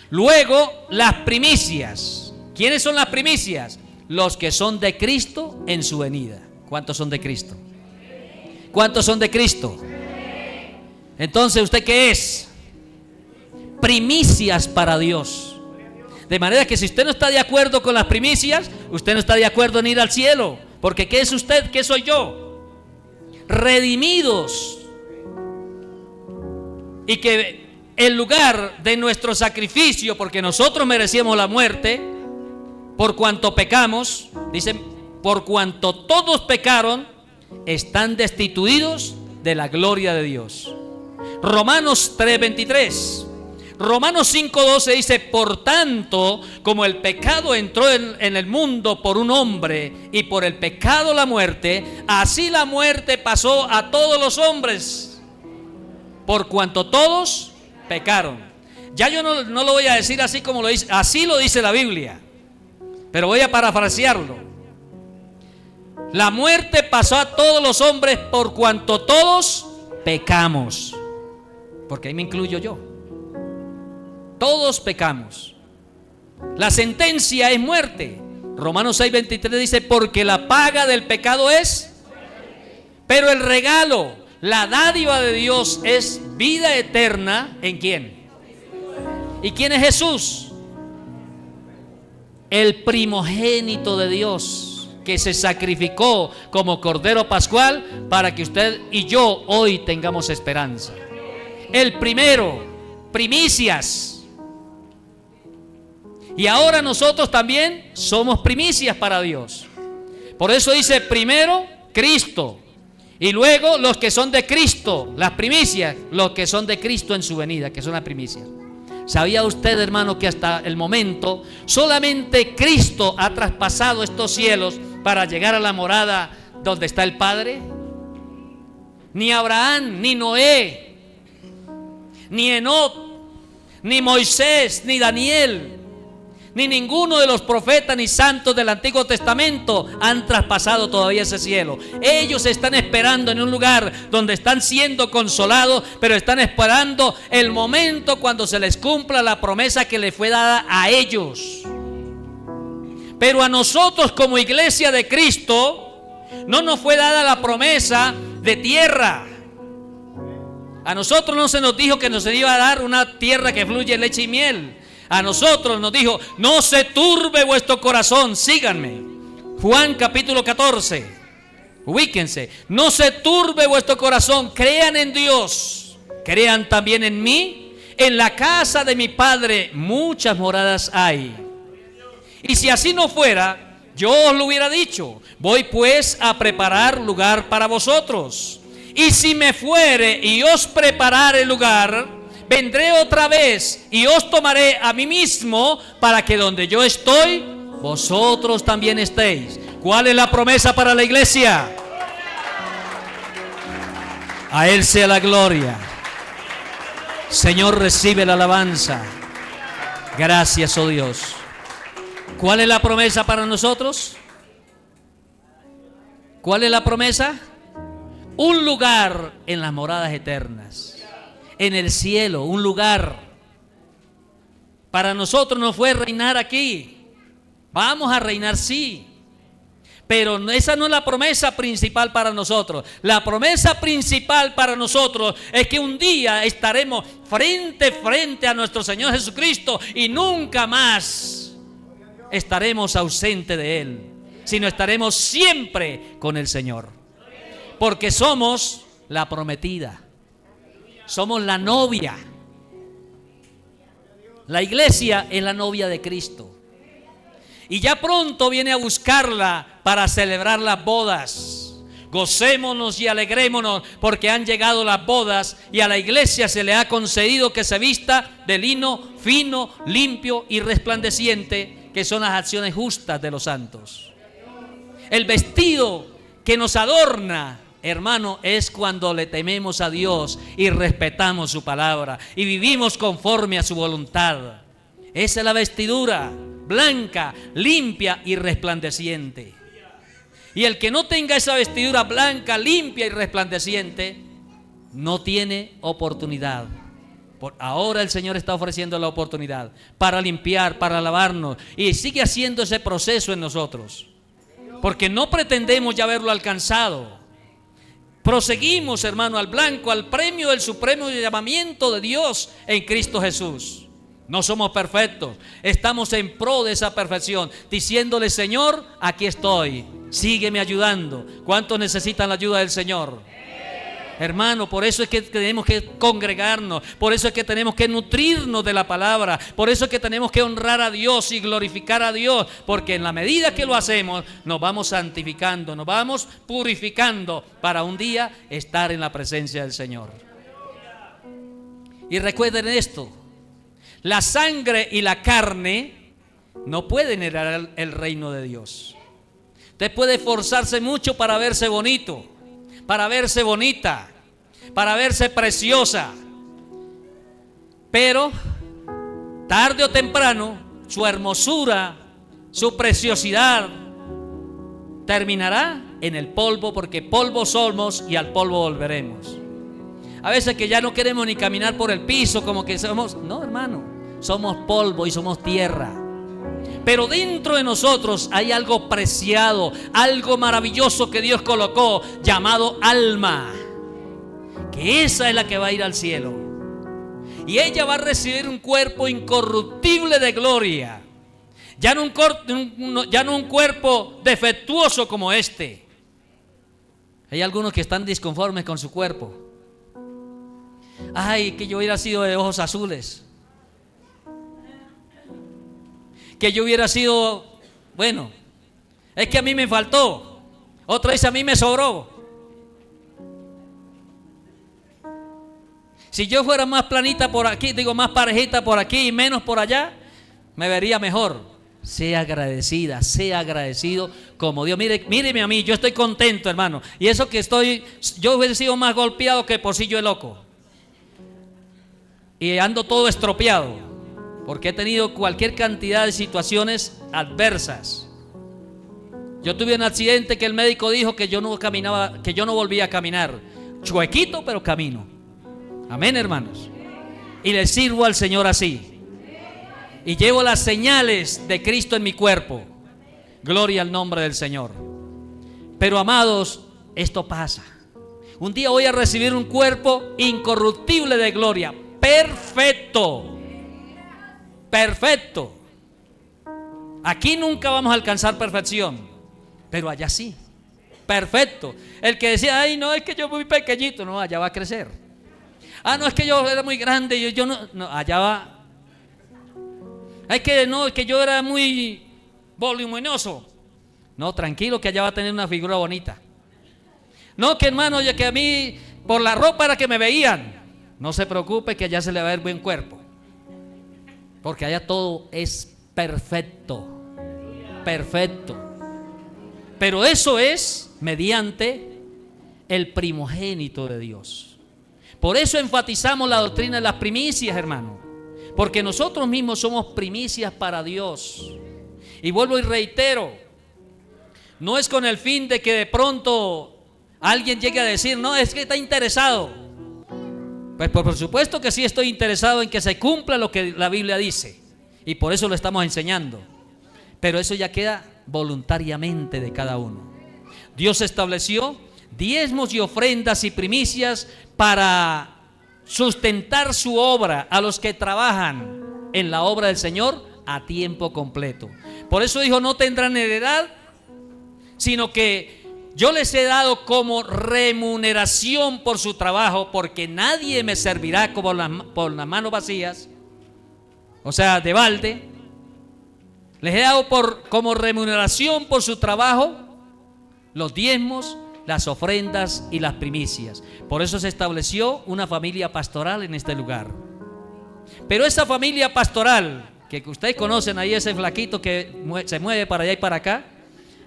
Luego las primicias. ¿Quiénes son las primicias? Los que son de Cristo en su venida. ¿Cuántos son de Cristo? ¿Cuántos son de Cristo? Entonces, ¿usted qué es? Primicias para Dios. De manera que si usted no está de acuerdo con las primicias, usted no está de acuerdo en ir al cielo. Porque ¿qué es usted? ¿Qué soy yo? Redimidos. Y que en lugar de nuestro sacrificio, porque nosotros merecíamos la muerte, por cuanto pecamos, dicen, por cuanto todos pecaron, están destituidos de la gloria de Dios. Romanos 3:23. Romanos 5:12 dice: por tanto, como el pecado entró en el mundo por un hombre, y por el pecado la muerte, así la muerte pasó a todos los hombres, por cuanto todos pecaron. Ya yo no lo voy a decir así como lo dice, así lo dice la Biblia, pero voy a parafrasearlo. La muerte pasó a todos los hombres por cuanto todos pecamos, porque ahí me incluyo yo. Todos pecamos. La sentencia es muerte. Romanos 6:23 dice: porque la paga del pecado es, pero el regalo, la dádiva de Dios es vida eterna. ¿En quién? ¿Y quién es Jesús? El primogénito de Dios, que se sacrificó como cordero pascual para que usted y yo hoy tengamos esperanza. El primero, primicias. Y ahora nosotros también somos primicias para Dios. Por eso dice primero Cristo, y luego los que son de Cristo, las primicias, los que son de Cristo en su venida, que son las primicias. ¿Sabía usted, hermano, que hasta el momento solamente Cristo ha traspasado estos cielos para llegar a la morada donde está el Padre? Ni Abraham, ni Noé, ni Enoc, ni Moisés, ni Daniel, ni ninguno de los profetas ni santos del Antiguo Testamento han traspasado todavía ese cielo. Ellos están esperando en un lugar donde están siendo consolados, pero están esperando el momento cuando se les cumpla la promesa que les fue dada a ellos. Pero a nosotros, como iglesia de Cristo, no nos fue dada la promesa de tierra. A nosotros no se nos dijo que nos iba a dar una tierra que fluye leche y miel. A nosotros nos dijo: no se turbe vuestro corazón. Síganme. Juan capítulo 14. Ubíquense. No se turbe vuestro corazón. Crean en Dios. Crean también en mí. En la casa de mi Padre muchas moradas hay. Y si así no fuera, yo os lo hubiera dicho. Voy pues a preparar lugar para vosotros. Y si me fuere y os preparare lugar, vendré otra vez y os tomaré a mí mismo, para que donde yo estoy, vosotros también estéis. ¿Cuál es la promesa para la iglesia? A Él sea la gloria. Señor, recibe la alabanza. Gracias, oh Dios. ¿Cuál es la promesa para nosotros? ¿Cuál es la promesa? Un lugar en las moradas eternas, en el cielo, un lugar. Para nosotros no fue reinar aquí. Vamos a reinar, sí, pero esa no es la promesa principal para nosotros. La promesa principal para nosotros es que un día estaremos frente a nuestro Señor Jesucristo y nunca más estaremos ausentes de Él, sino estaremos siempre con el Señor, porque somos la prometida, somos la novia. La iglesia es la novia de Cristo. Y ya pronto viene a buscarla para celebrar las bodas. Gocémonos y alegrémonos, porque han llegado las bodas y a la iglesia se le ha concedido que se vista de lino fino, limpio y resplandeciente, que son las acciones justas de los santos. El vestido que nos adorna, hermano, es cuando le tememos a Dios y respetamos su palabra y vivimos conforme a su voluntad. Esa es la vestidura blanca, limpia y resplandeciente. Y el que no tenga esa vestidura blanca, limpia y resplandeciente, no tiene oportunidad. Ahora el Señor está ofreciendo la oportunidad para limpiar, para lavarnos, y sigue haciendo ese proceso en nosotros, porque no pretendemos ya haberlo alcanzado. Proseguimos, hermano, al blanco, al premio del supremo llamamiento de Dios en Cristo Jesús. No somos perfectos, estamos en pro de esa perfección, diciéndole: Señor, aquí estoy, sígueme ayudando. ¿Cuántos necesitan la ayuda del Señor? Hermano, por eso es que tenemos que congregarnos, por eso es que tenemos que nutrirnos de la palabra, por eso es que tenemos que honrar a Dios y glorificar a Dios, porque en la medida que lo hacemos nos vamos santificando, nos vamos purificando para un día estar en la presencia del Señor. Y recuerden esto: la sangre y la carne no pueden heredar el reino de Dios. Usted puede esforzarse mucho para verse bonito, para verse bonita, para verse preciosa, pero tarde o temprano su hermosura, su preciosidad terminará en el polvo, porque polvo somos y al polvo volveremos. A veces que ya no queremos ni caminar por el piso, como que somos, no, hermano, somos polvo y somos tierra. Pero dentro de nosotros hay algo preciado, algo maravilloso que Dios colocó, llamado alma, que esa es la que va a ir al cielo. Y ella va a recibir un cuerpo incorruptible de gloria. Ya no un cuerpo defectuoso como este. Hay algunos que están disconformes con su cuerpo. Ay, que yo hubiera sido de ojos azules, que yo hubiera sido, bueno, es que a mí me faltó. Otra vez: a mí me sobró. Si yo fuera más planita por aquí, más parejita por aquí y menos por allá, me vería mejor. Sea agradecida, sea agradecido como Dios. Míreme a mí, yo estoy contento, hermano. Y eso que yo hubiera sido más golpeado que pocillo de loco. Y ando todo estropeado, porque he tenido cualquier cantidad de situaciones adversas. Yo tuve un accidente que el médico dijo que yo no caminaba, que yo no volvía a caminar. Chuequito, pero camino. Amén, hermanos. Y le sirvo al Señor así. Y llevo las señales de Cristo en mi cuerpo. Gloria al nombre del Señor. Pero, amados, esto pasa. Un día voy a recibir un cuerpo incorruptible de gloria. Perfecto. Perfecto. Aquí nunca vamos a alcanzar perfección, pero allá sí. Perfecto. El que decía: ay, no, es que yo muy pequeñito, no, allá va a crecer. Ah, no, es que yo era muy grande, yo no, allá va. Es que yo era muy voluminoso. No, tranquilo, que allá va a tener una figura bonita. No, que hermano, ya que a mí por la ropa era que me veían. no se preocupe que allá se le va a ver buen cuerpo, porque allá todo es perfecto, perfecto. Pero eso es mediante el primogénito de Dios. Por eso enfatizamos la doctrina de las primicias, hermano, porque nosotros mismos somos primicias para Dios. Y vuelvo y reitero, no es con el fin de que de pronto alguien llegue a decir, no, es que está interesado. Pues por supuesto que sí estoy interesado en que se cumpla lo que la Biblia dice, y por eso lo estamos enseñando. Pero eso ya queda voluntariamente de cada uno. Dios estableció diezmos y ofrendas y primicias para sustentar su obra a los que trabajan en la obra del Señor a tiempo completo. Por eso dijo, no tendrán heredad, sino que yo les he dado como remuneración por su trabajo, porque nadie me servirá por las manos vacías, o sea, de balde. Les he dado como remuneración por su trabajo los diezmos, las ofrendas y las primicias. Por eso se estableció una familia pastoral en este lugar. Pero esa familia pastoral, que ustedes conocen ahí, ese flaquito que se mueve para allá y para acá,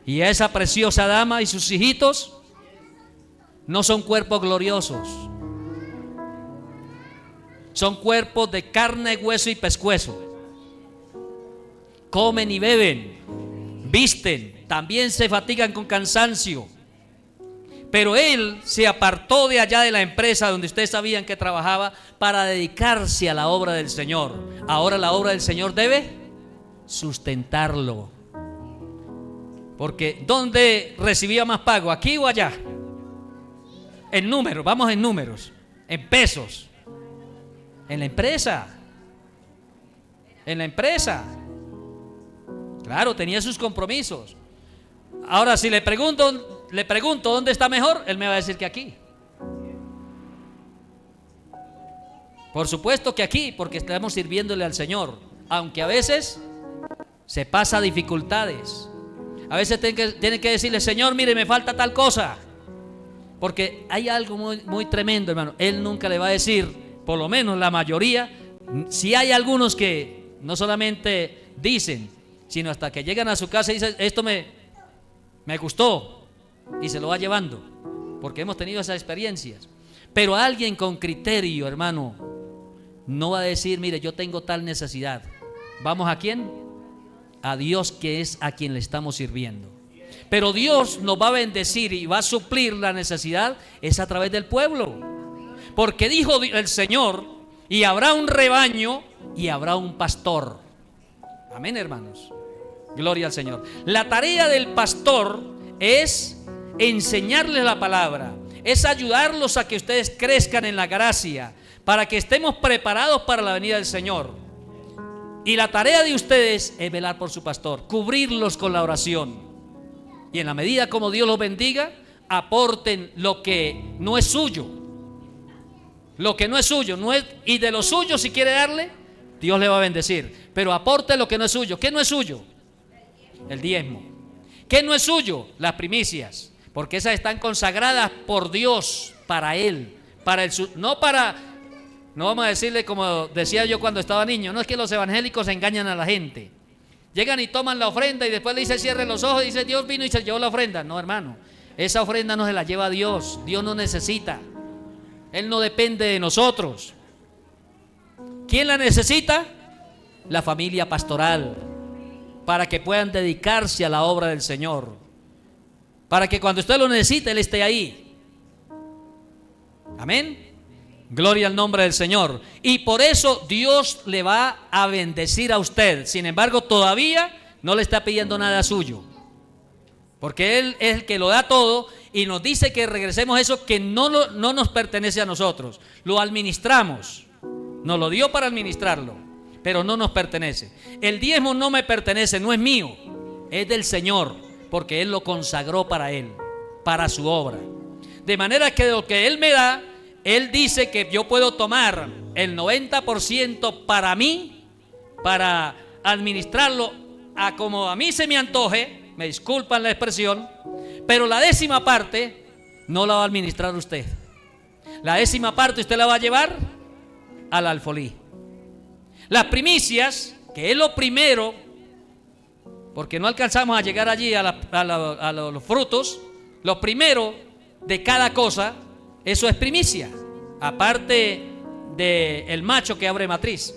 y a esa preciosa dama y sus hijitos, no son cuerpos gloriosos. Son cuerpos de carne, hueso y pescuezo. Comen y beben, visten, también se fatigan con cansancio. Pero él se apartó de allá de la empresa donde ustedes sabían que trabajaba para dedicarse a la obra del Señor. Ahora la obra del Señor debe sustentarlo. Porque ¿dónde recibía más pago? ¿Aquí o allá? En números, vamos en números, en pesos. En la empresa. En la empresa. Claro, tenía sus compromisos. Ahora, si le pregunto dónde está mejor, él me va a decir que aquí. Por supuesto que aquí, porque estamos sirviéndole al Señor, aunque a veces se pasa dificultades. A veces tiene que decirle, Señor, mire, me falta tal cosa. Porque hay algo muy tremendo, hermano. Él nunca le va a decir, por lo menos la mayoría, si hay algunos que no solamente dicen, sino hasta que llegan a su casa y dicen, esto me gustó, y se lo va llevando, porque hemos tenido esas experiencias. Pero alguien con criterio, hermano, no va a decir, mire, yo tengo tal necesidad. ¿Vamos a quién? A Dios, que es a quien le estamos sirviendo. Pero Dios nos va a bendecir y va a suplir la necesidad, es a través del pueblo. Porque dijo el Señor, y habrá un rebaño y habrá un pastor. Amén, hermanos. Gloria al Señor. La tarea del pastor es enseñarles la palabra, es ayudarlos a que ustedes crezcan en la gracia, para que estemos preparados para la venida del Señor. Y la tarea de ustedes es velar por su pastor, cubrirlos con la oración. Y en la medida como Dios los bendiga, aporten lo que no es suyo. Lo que no es suyo, y de lo suyo, si quiere darle, Dios le va a bendecir. Pero aporte lo que no es suyo. ¿Qué no es suyo? El diezmo. ¿Qué no es suyo? Las primicias. Porque esas están consagradas por Dios para Él. No vamos a decirle como decía yo cuando estaba niño. No es que los evangélicos engañan a la gente. Llegan y toman la ofrenda y después le dice cierren los ojos y dice Dios vino y se llevó la ofrenda. No, hermano, esa ofrenda no se la lleva Dios. Dios no necesita. Él no depende de nosotros. ¿Quién la necesita? La familia pastoral, para que puedan dedicarse a la obra del Señor, para que cuando usted lo necesite Él esté ahí. Amén. Gloria al nombre del Señor. Y por eso Dios le va a bendecir a usted. Sin embargo, todavía no le está pidiendo nada suyo, porque Él es el que lo da todo y nos dice que regresemos eso que no nos pertenece a nosotros. Lo administramos, nos lo dio para administrarlo, pero no nos pertenece. El diezmo no me pertenece, no es mío, es del Señor, porque Él lo consagró para Él, para su obra. De manera que de lo que Él me da, Él dice que yo puedo tomar el 90% para mí, para administrarlo a como a mí se me antoje, me disculpan la expresión, pero la 10ª parte no la va a administrar usted. La 10ª parte usted la va a llevar al alfolí. Las primicias, que es lo primero, porque no alcanzamos a llegar allí a los frutos, lo primero de cada cosa, eso es primicia, aparte del macho que abre matriz.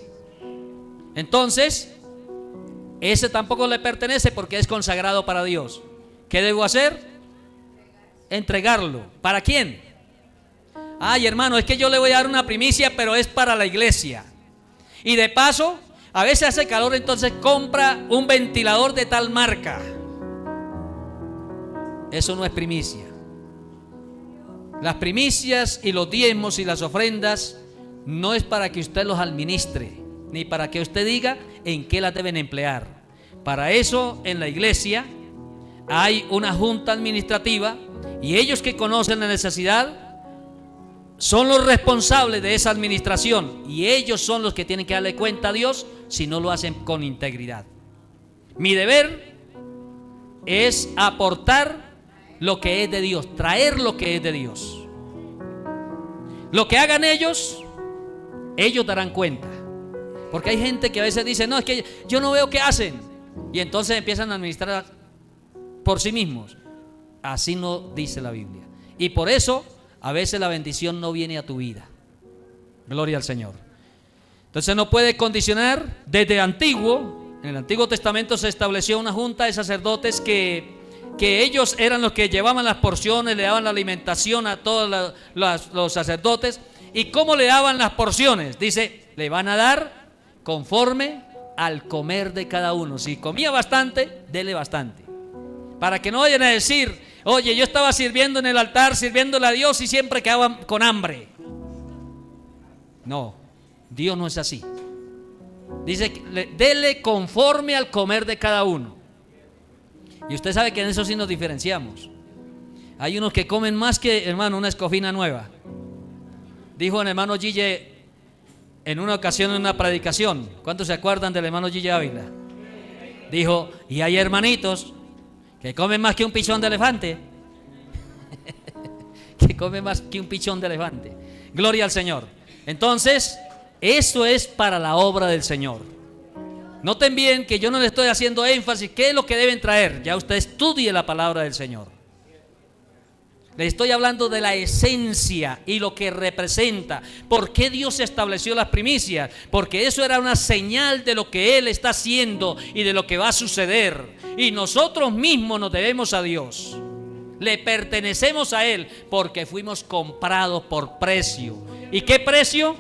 Entonces, ese tampoco le pertenece porque es consagrado para Dios. ¿Qué debo hacer? Entregarlo. ¿Para quién? Ay, hermano, es que yo le voy a dar una primicia, pero es para la iglesia. Y de paso, a veces hace calor, entonces compra un ventilador de tal marca. Eso no es primicia. Las primicias y los diezmos y las ofrendas no es para que usted los administre, ni para que usted diga en qué las deben emplear. Para eso en la iglesia hay una junta administrativa y ellos que conocen la necesidad son los responsables de esa administración y ellos son los que tienen que darle cuenta a Dios si no lo hacen con integridad. Mi deber es aportar lo que es de Dios, traer lo que es de Dios. Lo que hagan ellos darán cuenta. Porque hay gente que a veces dice, no, es que yo no veo qué hacen. Y entonces empiezan a administrar por sí mismos. Así no dice la Biblia. Y por eso a veces la bendición no viene a tu vida. Gloria al Señor. Entonces no puede condicionar. Desde antiguo, en el Antiguo Testamento se estableció una junta de sacerdotes que ellos eran los que llevaban las porciones, le daban la alimentación a todos los sacerdotes. ¿Y cómo le daban las porciones? Dice, le van a dar conforme al comer de cada uno. Si comía bastante, dele bastante. Para que no vayan a decir, oye, yo estaba sirviendo en el altar, sirviéndole a Dios y siempre quedaban con hambre. No, Dios no es así. Dice, dele conforme al comer de cada uno. Y usted sabe que en eso sí nos diferenciamos. Hay unos que comen más que, hermano, una escofina nueva. Dijo el hermano Gille en una ocasión en una predicación. ¿Cuántos se acuerdan del hermano Gille Ávila? Dijo, y hay hermanitos que comen más que un pichón de elefante. Que comen más que un pichón de elefante. Gloria al Señor. Entonces, eso es para la obra del Señor. Noten bien que yo no le estoy haciendo énfasis. ¿Qué es lo que deben traer? Ya usted estudie la palabra del Señor. Le estoy hablando de la esencia y lo que representa. ¿Por qué Dios estableció las primicias? Porque eso era una señal de lo que Él está haciendo y de lo que va a suceder. Y nosotros mismos nos debemos a Dios. Le pertenecemos a Él porque fuimos comprados por precio. ¿Y qué precio?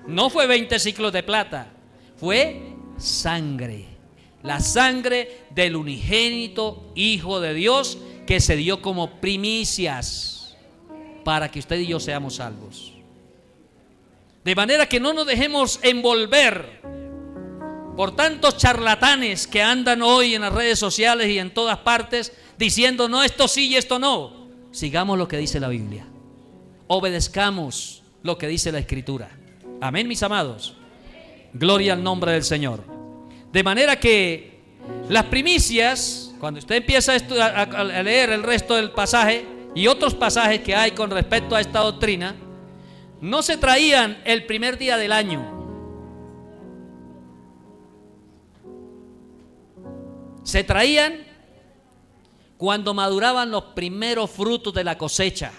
No fue 20 ciclos de plata. Fue sangre. La sangre del unigénito Hijo de Dios, que se dio como primicias para que usted y yo seamos salvos. De manera que no nos dejemos envolver por tantos charlatanes que andan hoy en las redes sociales y en todas partes diciendo, no, esto sí y esto no. Sigamos lo que dice la Biblia. Obedezcamos lo que dice la Escritura. Amén, mis amados. Gloria al nombre del Señor. De manera que las primicias, cuando usted empieza a leer el resto del pasaje y otros pasajes que hay con respecto a esta doctrina, no se traían el primer día del año. Se traían cuando maduraban los primeros frutos de la cosecha.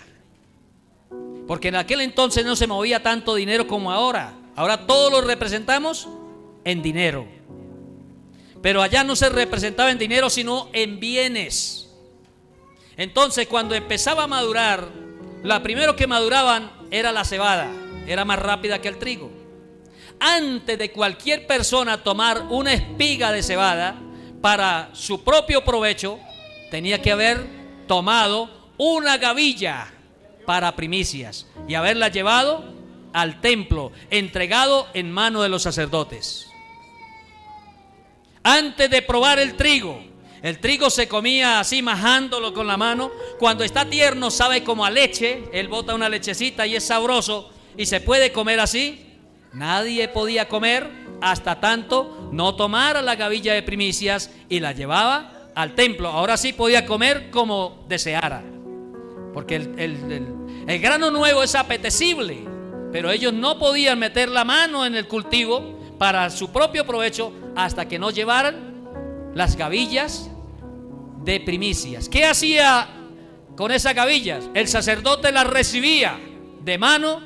Porque en aquel entonces no se movía tanto dinero como ahora. Ahora todo lo representamos en dinero. Pero allá no se representaba en dinero, sino en bienes. Entonces, cuando empezaba a madurar, la primero que maduraban era la cebada. Era más rápida que el trigo. Antes de cualquier persona tomar una espiga de cebada para su propio provecho, tenía que haber tomado una gavilla para primicias y haberla llevado al templo, entregado en mano de los sacerdotes. Antes de probar el trigo se comía así, majándolo con la mano. Cuando está tierno sabe como a leche. Él bota una lechecita y es sabroso y se puede comer así. Nadie podía comer hasta tanto no tomara la gavilla de primicias y la llevaba al templo. Ahora sí podía comer como deseara, porque el grano nuevo es apetecible. pero ellos no podían meter la mano en el cultivo para su propio provecho hasta que no llevaran las gavillas de primicias. ¿Qué hacía con esas gavillas? El sacerdote las recibía de mano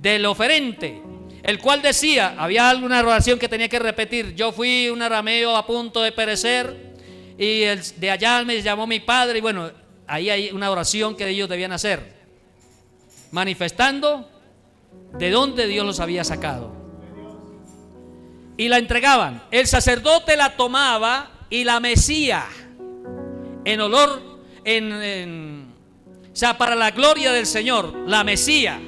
del oferente, el cual decía, había alguna oración que tenía que repetir: yo fui un arameo a punto de perecer y de allá me llamó mi padre. Y bueno, ahí hay una oración que ellos debían hacer, manifestando de dónde Dios los había sacado, y la entregaban. El sacerdote la tomaba y la mecía en olor, o sea, para la gloria del Señor, la mecía,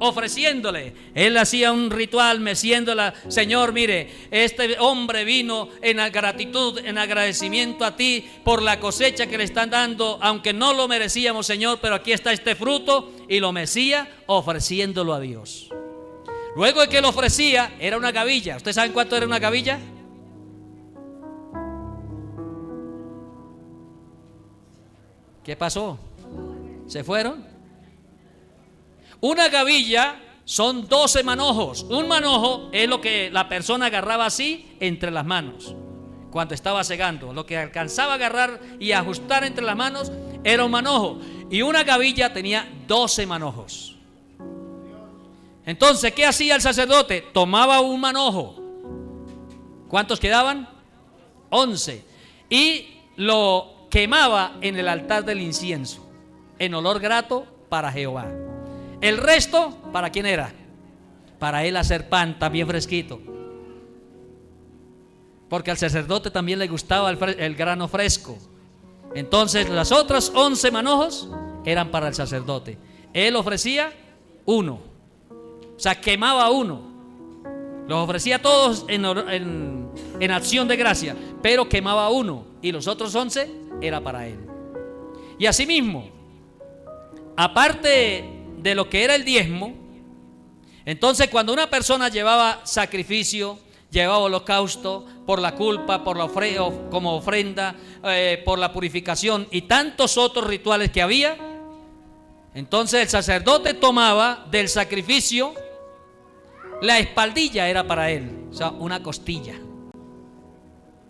ofreciéndole. Él hacía un ritual meciéndola: Señor, mire, este hombre vino en gratitud, en agradecimiento a ti por la cosecha que le están dando, aunque no lo merecíamos, Señor, pero aquí está este fruto. Y lo mecía ofreciéndolo a Dios. Luego de que lo ofrecía, era una gavilla. ¿Ustedes saben cuánto era una gavilla? ¿Qué pasó? ¿Se fueron? Una gavilla son 12 manojos. Un manojo es lo que la persona agarraba así entre las manos cuando estaba segando. Lo que alcanzaba a agarrar y ajustar entre las manos era un manojo. Y una gavilla tenía 12 manojos. Entonces, ¿qué hacía el sacerdote? Tomaba un manojo. ¿Cuántos quedaban? 11. Y lo quemaba en el altar del incienso, en olor grato para Jehová. El resto, ¿para quién era? Para él hacer pan también fresquito, porque al sacerdote también le gustaba el grano fresco. Entonces los otros 11 manojos eran para el sacerdote. Él ofrecía uno, o sea, quemaba uno. Los ofrecía todos en acción de gracia, pero quemaba uno, y los otros 11 era para él. Y asimismo, aparte de lo que era el diezmo, entonces cuando una persona llevaba sacrificio, llevaba holocausto por la culpa, por la como ofrenda, por la purificación y tantos otros rituales que había, entonces el sacerdote tomaba del sacrificio, la espaldilla era para él, o sea, una costilla.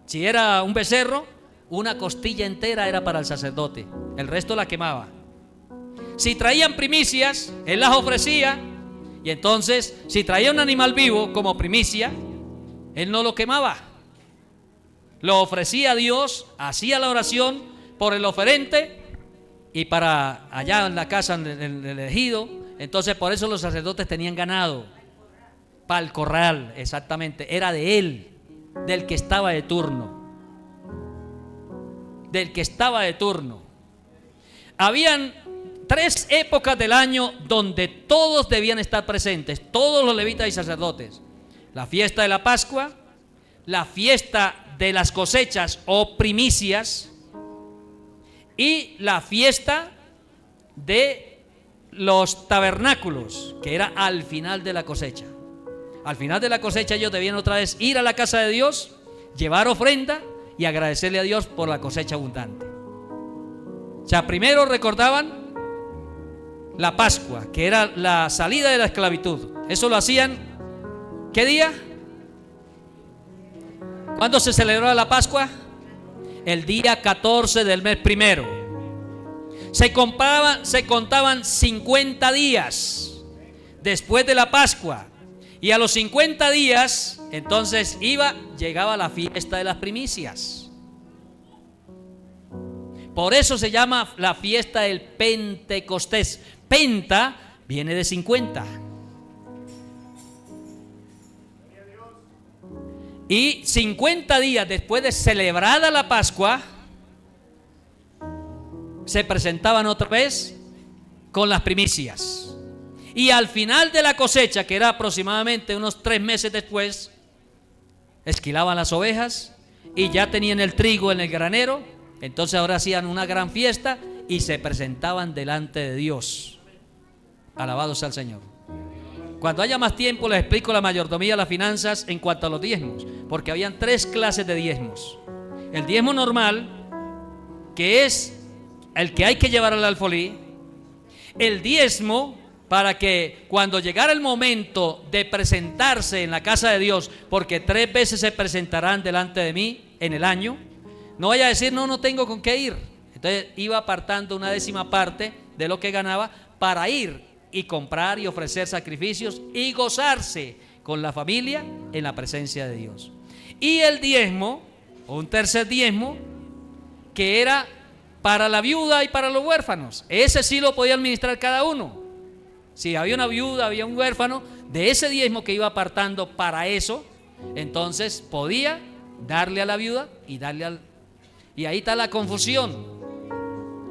Si era un becerro, una costilla entera era para el sacerdote, el resto la quemaba. Si traían primicias, él las ofrecía. Y entonces, si traía un animal vivo como primicia, él no lo quemaba, lo ofrecía a Dios, hacía la oración por el oferente. Y para allá en la casa del elegido, entonces por eso los sacerdotes tenían ganado, para el corral, exactamente, era de él, del que estaba de turno, del que estaba de turno. Habían 3 épocas del año donde todos debían estar presentes, todos los levitas y sacerdotes: la fiesta de la Pascua, la fiesta de las cosechas o primicias, y la fiesta de los tabernáculos, que era al final de la cosecha. Al final de la cosecha ellos debían otra vez ir a la casa de Dios, llevar ofrenda y agradecerle a Dios por la cosecha abundante. O sea, primero recordaban la Pascua, que era la salida de la esclavitud. Eso lo hacían, ¿qué día? ¿Cuándo se celebraba la Pascua? El día 14 del mes primero. Se contaban 50 días después de la Pascua. Y a los 50 días, entonces llegaba la fiesta de las primicias. Por eso se llama la fiesta del Pentecostés. Penta viene de 50. Y 50 días después de celebrada la Pascua, se presentaban otra vez con las primicias. Y al final de la cosecha, que era aproximadamente unos 3 meses después, esquilaban las ovejas y ya tenían el trigo en el granero. Entonces ahora hacían una gran fiesta y se presentaban delante de Dios. Alabado sea el Señor. Cuando haya más tiempo les explico la mayordomía, las finanzas en cuanto a los diezmos, porque habían 3 clases de diezmos. El diezmo normal, que es el que hay que llevar al alfolí. El diezmo para que cuando llegara el momento de presentarse en la casa de Dios, porque 3 veces se presentarán delante de mí en el año, no vaya a decir, no tengo con qué ir. Entonces iba apartando una 10ª parte de lo que ganaba para ir y comprar y ofrecer sacrificios y gozarse con la familia en la presencia de Dios. Y el diezmo, o un tercer diezmo, que era para la viuda y para los huérfanos, ese sí lo podía administrar cada uno. Si había una viuda, había un huérfano, de ese diezmo que iba apartando para eso, entonces podía darle a la viuda y darle al... Y ahí está la confusión,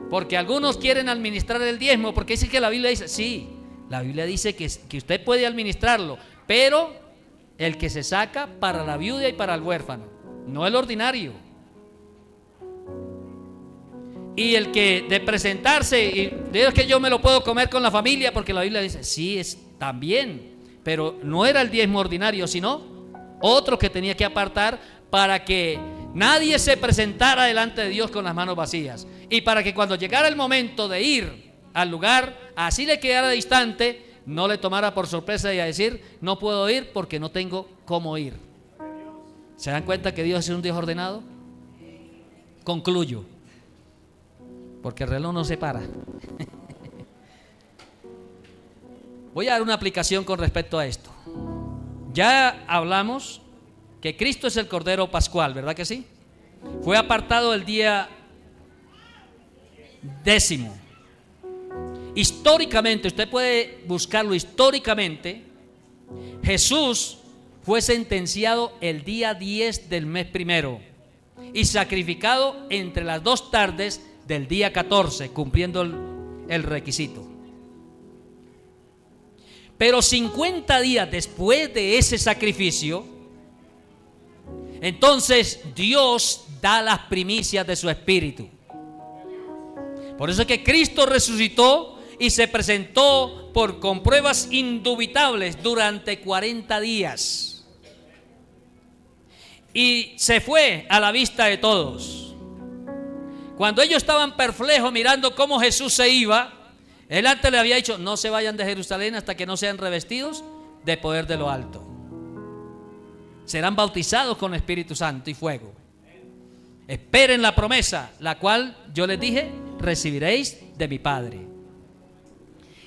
porque algunos quieren administrar el diezmo, porque dice que la Biblia dice, sí, la Biblia dice que usted puede administrarlo, pero el que se saca para la viuda y para el huérfano, no el ordinario. Y el que de presentarse y es que yo me lo puedo comer con la familia, porque la Biblia dice, sí, es también, pero no era el diezmo ordinario, sino otro que tenía que apartar para que nadie se presentara delante de Dios con las manos vacías, y para que cuando llegara el momento de ir al lugar, así le quedara distante, no le tomara por sorpresa y a decir, no puedo ir porque no tengo cómo ir. ¿Se dan cuenta que Dios es un Dios ordenado? Concluyo, porque el reloj no se para. Voy a dar una aplicación con respecto a esto. Ya hablamos que Cristo es el Cordero Pascual, ¿verdad que sí? Fue apartado el día 10º. Históricamente, usted puede buscarlo históricamente, Jesús fue sentenciado el día 10 del mes primero y sacrificado entre las 2 tardes del día 14, cumpliendo el requisito. Pero 50 días después de ese sacrificio, entonces Dios da las primicias de su Espíritu. Por eso es que Cristo resucitó y se presentó con pruebas indubitables durante 40 días. Y se fue a la vista de todos. Cuando ellos estaban perplejos mirando cómo Jesús se iba, él antes le había dicho, no se vayan de Jerusalén hasta que no sean revestidos de poder de lo alto. Serán bautizados con Espíritu Santo y fuego. Esperen la promesa, la cual yo les dije, recibiréis de mi Padre.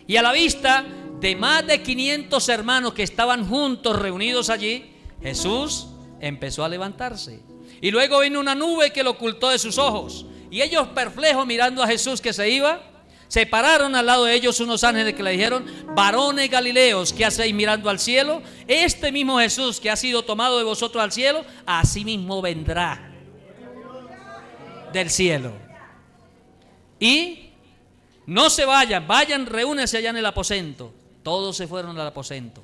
Y a la vista de más de 500 hermanos que estaban juntos, reunidos allí, Jesús empezó a levantarse. Y luego vino una nube que lo ocultó de sus ojos. Y ellos, perplejos mirando a Jesús que se iba, se pararon al lado de ellos unos ángeles que le dijeron, varones galileos, ¿qué hacéis mirando al cielo? Este mismo Jesús que ha sido tomado de vosotros al cielo, así mismo vendrá del cielo. Y no se vayan, reúnense allá en el aposento. Todos se fueron al aposento.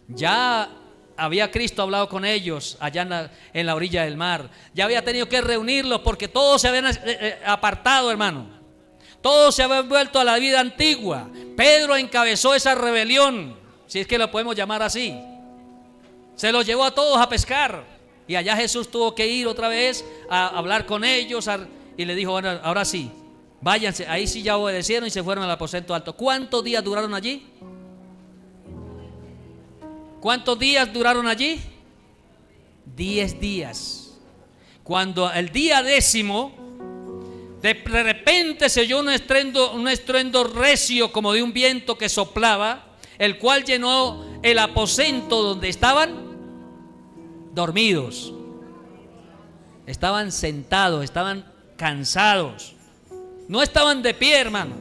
Ya había Cristo hablado con ellos allá en la orilla del mar. Ya había tenido que reunirlos porque todos se habían apartado, hermano. Todos se habían vuelto a la vida antigua. Pedro encabezó esa rebelión, si es que lo podemos llamar así. Se los llevó a todos a pescar. Y allá Jesús tuvo que ir otra vez a hablar con ellos y le dijo, bueno, ahora sí, váyanse. Ahí sí ya obedecieron y se fueron al aposento alto. ¿Cuántos días duraron allí? ¿Cuántos días duraron allí? 10 días. Cuando el día 10º, de repente se oyó un estruendo recio como de un viento que soplaba, el cual llenó el aposento donde estaban dormidos. Estaban sentados, estaban cansados. No estaban de pie, hermano.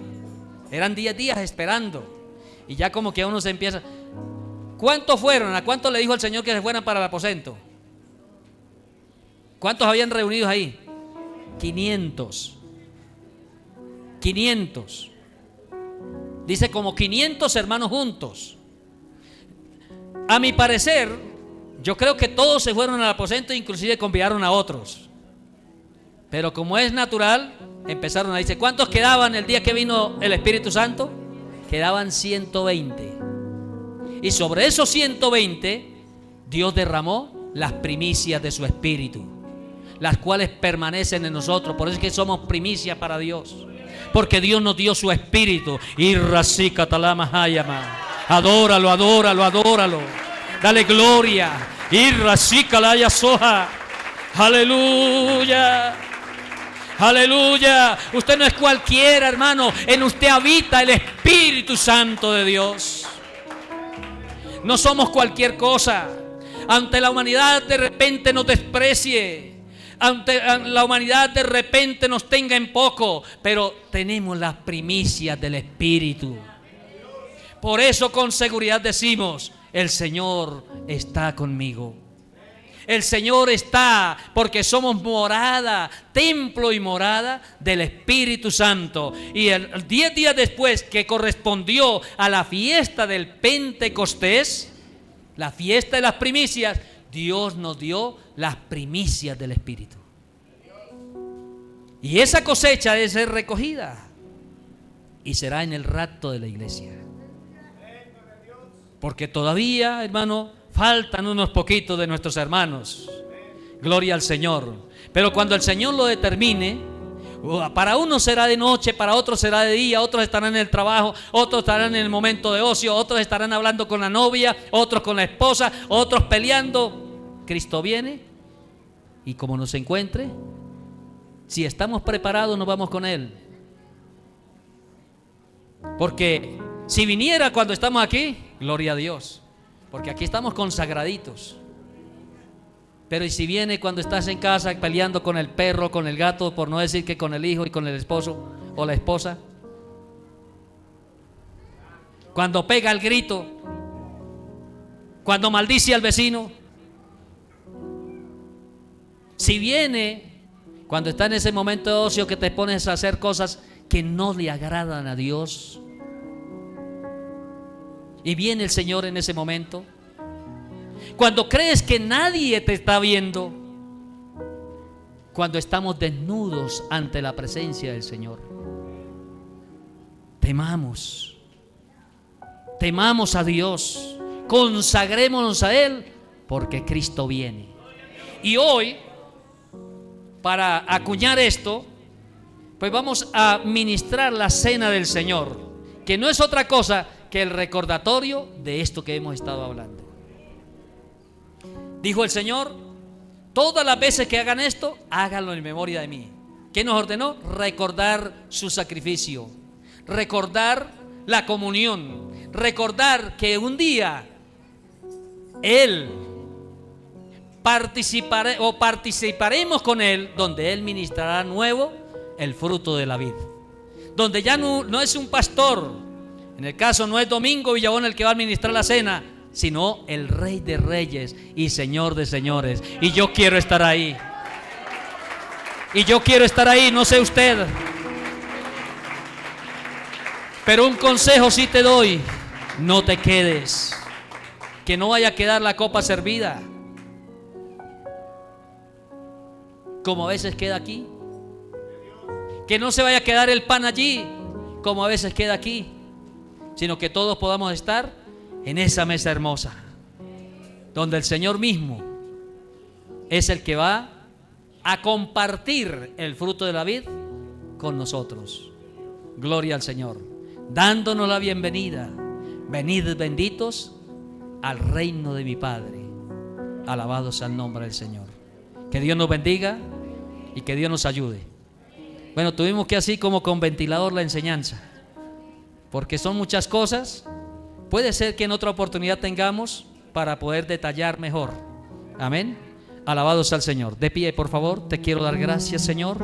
Eran 10 días esperando. Y ya como que uno se empieza. ¿Cuántos fueron? ¿A cuántos le dijo el Señor que se fueran para el aposento? ¿Cuántos habían reunidos ahí? 500. Dice como 500 hermanos juntos. A mi parecer, yo creo que todos se fueron al aposento, inclusive convidaron a otros. Pero como es natural, empezaron a decir, ¿cuántos quedaban el día que vino el Espíritu Santo? Quedaban 120. Y sobre esos 120, Dios derramó las primicias de su Espíritu, las cuales permanecen en nosotros. Por eso es que somos primicia para Dios. Porque Dios nos dio su espíritu. Adóralo, adóralo, adóralo. Dale gloria. Aleluya. Aleluya. Usted no es cualquiera, hermano. En usted habita el Espíritu Santo de Dios. No somos cualquier cosa. Ante la humanidad de repente nos desprecie, ante la humanidad de repente nos tenga en poco, pero tenemos las primicias del Espíritu. Por eso con seguridad decimos: el Señor está conmigo. El Señor está, porque somos morada, templo y morada del Espíritu Santo. Y 10 días después, que correspondió a la fiesta del Pentecostés, la fiesta de las primicias, Dios nos dio las primicias del Espíritu. Y esa cosecha debe ser recogida y será en el rapto de la iglesia. Porque todavía, hermano, faltan unos poquitos de nuestros hermanos. Gloria al Señor. Pero cuando el Señor lo determine, para unos será de noche, para otros será de día, otros estarán en el trabajo, otros estarán en el momento de ocio, otros estarán hablando con la novia, otros con la esposa, otros peleando. Cristo viene y como nos encuentre, si estamos preparados, nos vamos con Él. Porque si viniera cuando estamos aquí, gloria a Dios, porque aquí estamos consagraditos. Pero ¿y si viene cuando estás en casa peleando con el perro, con el gato, por no decir que con el hijo y con el esposo o la esposa? Cuando pega el grito, cuando maldice al vecino. Si viene cuando está en ese momento de ocio que te pones a hacer cosas que no le agradan a Dios, y viene el Señor en ese momento, cuando crees que nadie te está viendo, cuando estamos desnudos ante la presencia del Señor, temamos a Dios, consagrémonos a Él, porque Cristo viene. Y hoy, para acuñar esto, pues vamos a ministrar la cena del Señor, que no es otra cosa que el recordatorio de esto que hemos estado hablando. Dijo el Señor: todas las veces que hagan esto, háganlo en memoria de mí. ¿Qué nos ordenó? Recordar su sacrificio, recordar la comunión, recordar que un día Él participaremos con Él, donde Él ministrará nuevo el fruto de la vid, donde ya no es un pastor, en el caso no es Domingo Villabón el que va a administrar la cena, sino el Rey de Reyes y Señor de Señores. Y yo quiero estar ahí. Y yo quiero estar ahí, no sé usted. Pero un consejo sí te doy: no te quedes, que no vaya a quedar la copa servida, como a veces queda aquí. Que no se vaya a quedar el pan allí, como a veces queda aquí, sino que todos podamos estar en esa mesa hermosa, donde el Señor mismo es el que va a compartir el fruto de la vid con nosotros. Gloria al Señor, dándonos la bienvenida. Venid benditos al reino de mi Padre. Alabado sea el nombre del Señor. Que Dios nos bendiga y que Dios nos ayude. Bueno, tuvimos que así como con ventilador la enseñanza, porque son muchas cosas. Puede ser que en otra oportunidad tengamos para poder detallar mejor. Amén. Alabado sea el Señor. De pie, por favor. Te quiero dar gracias, Señor.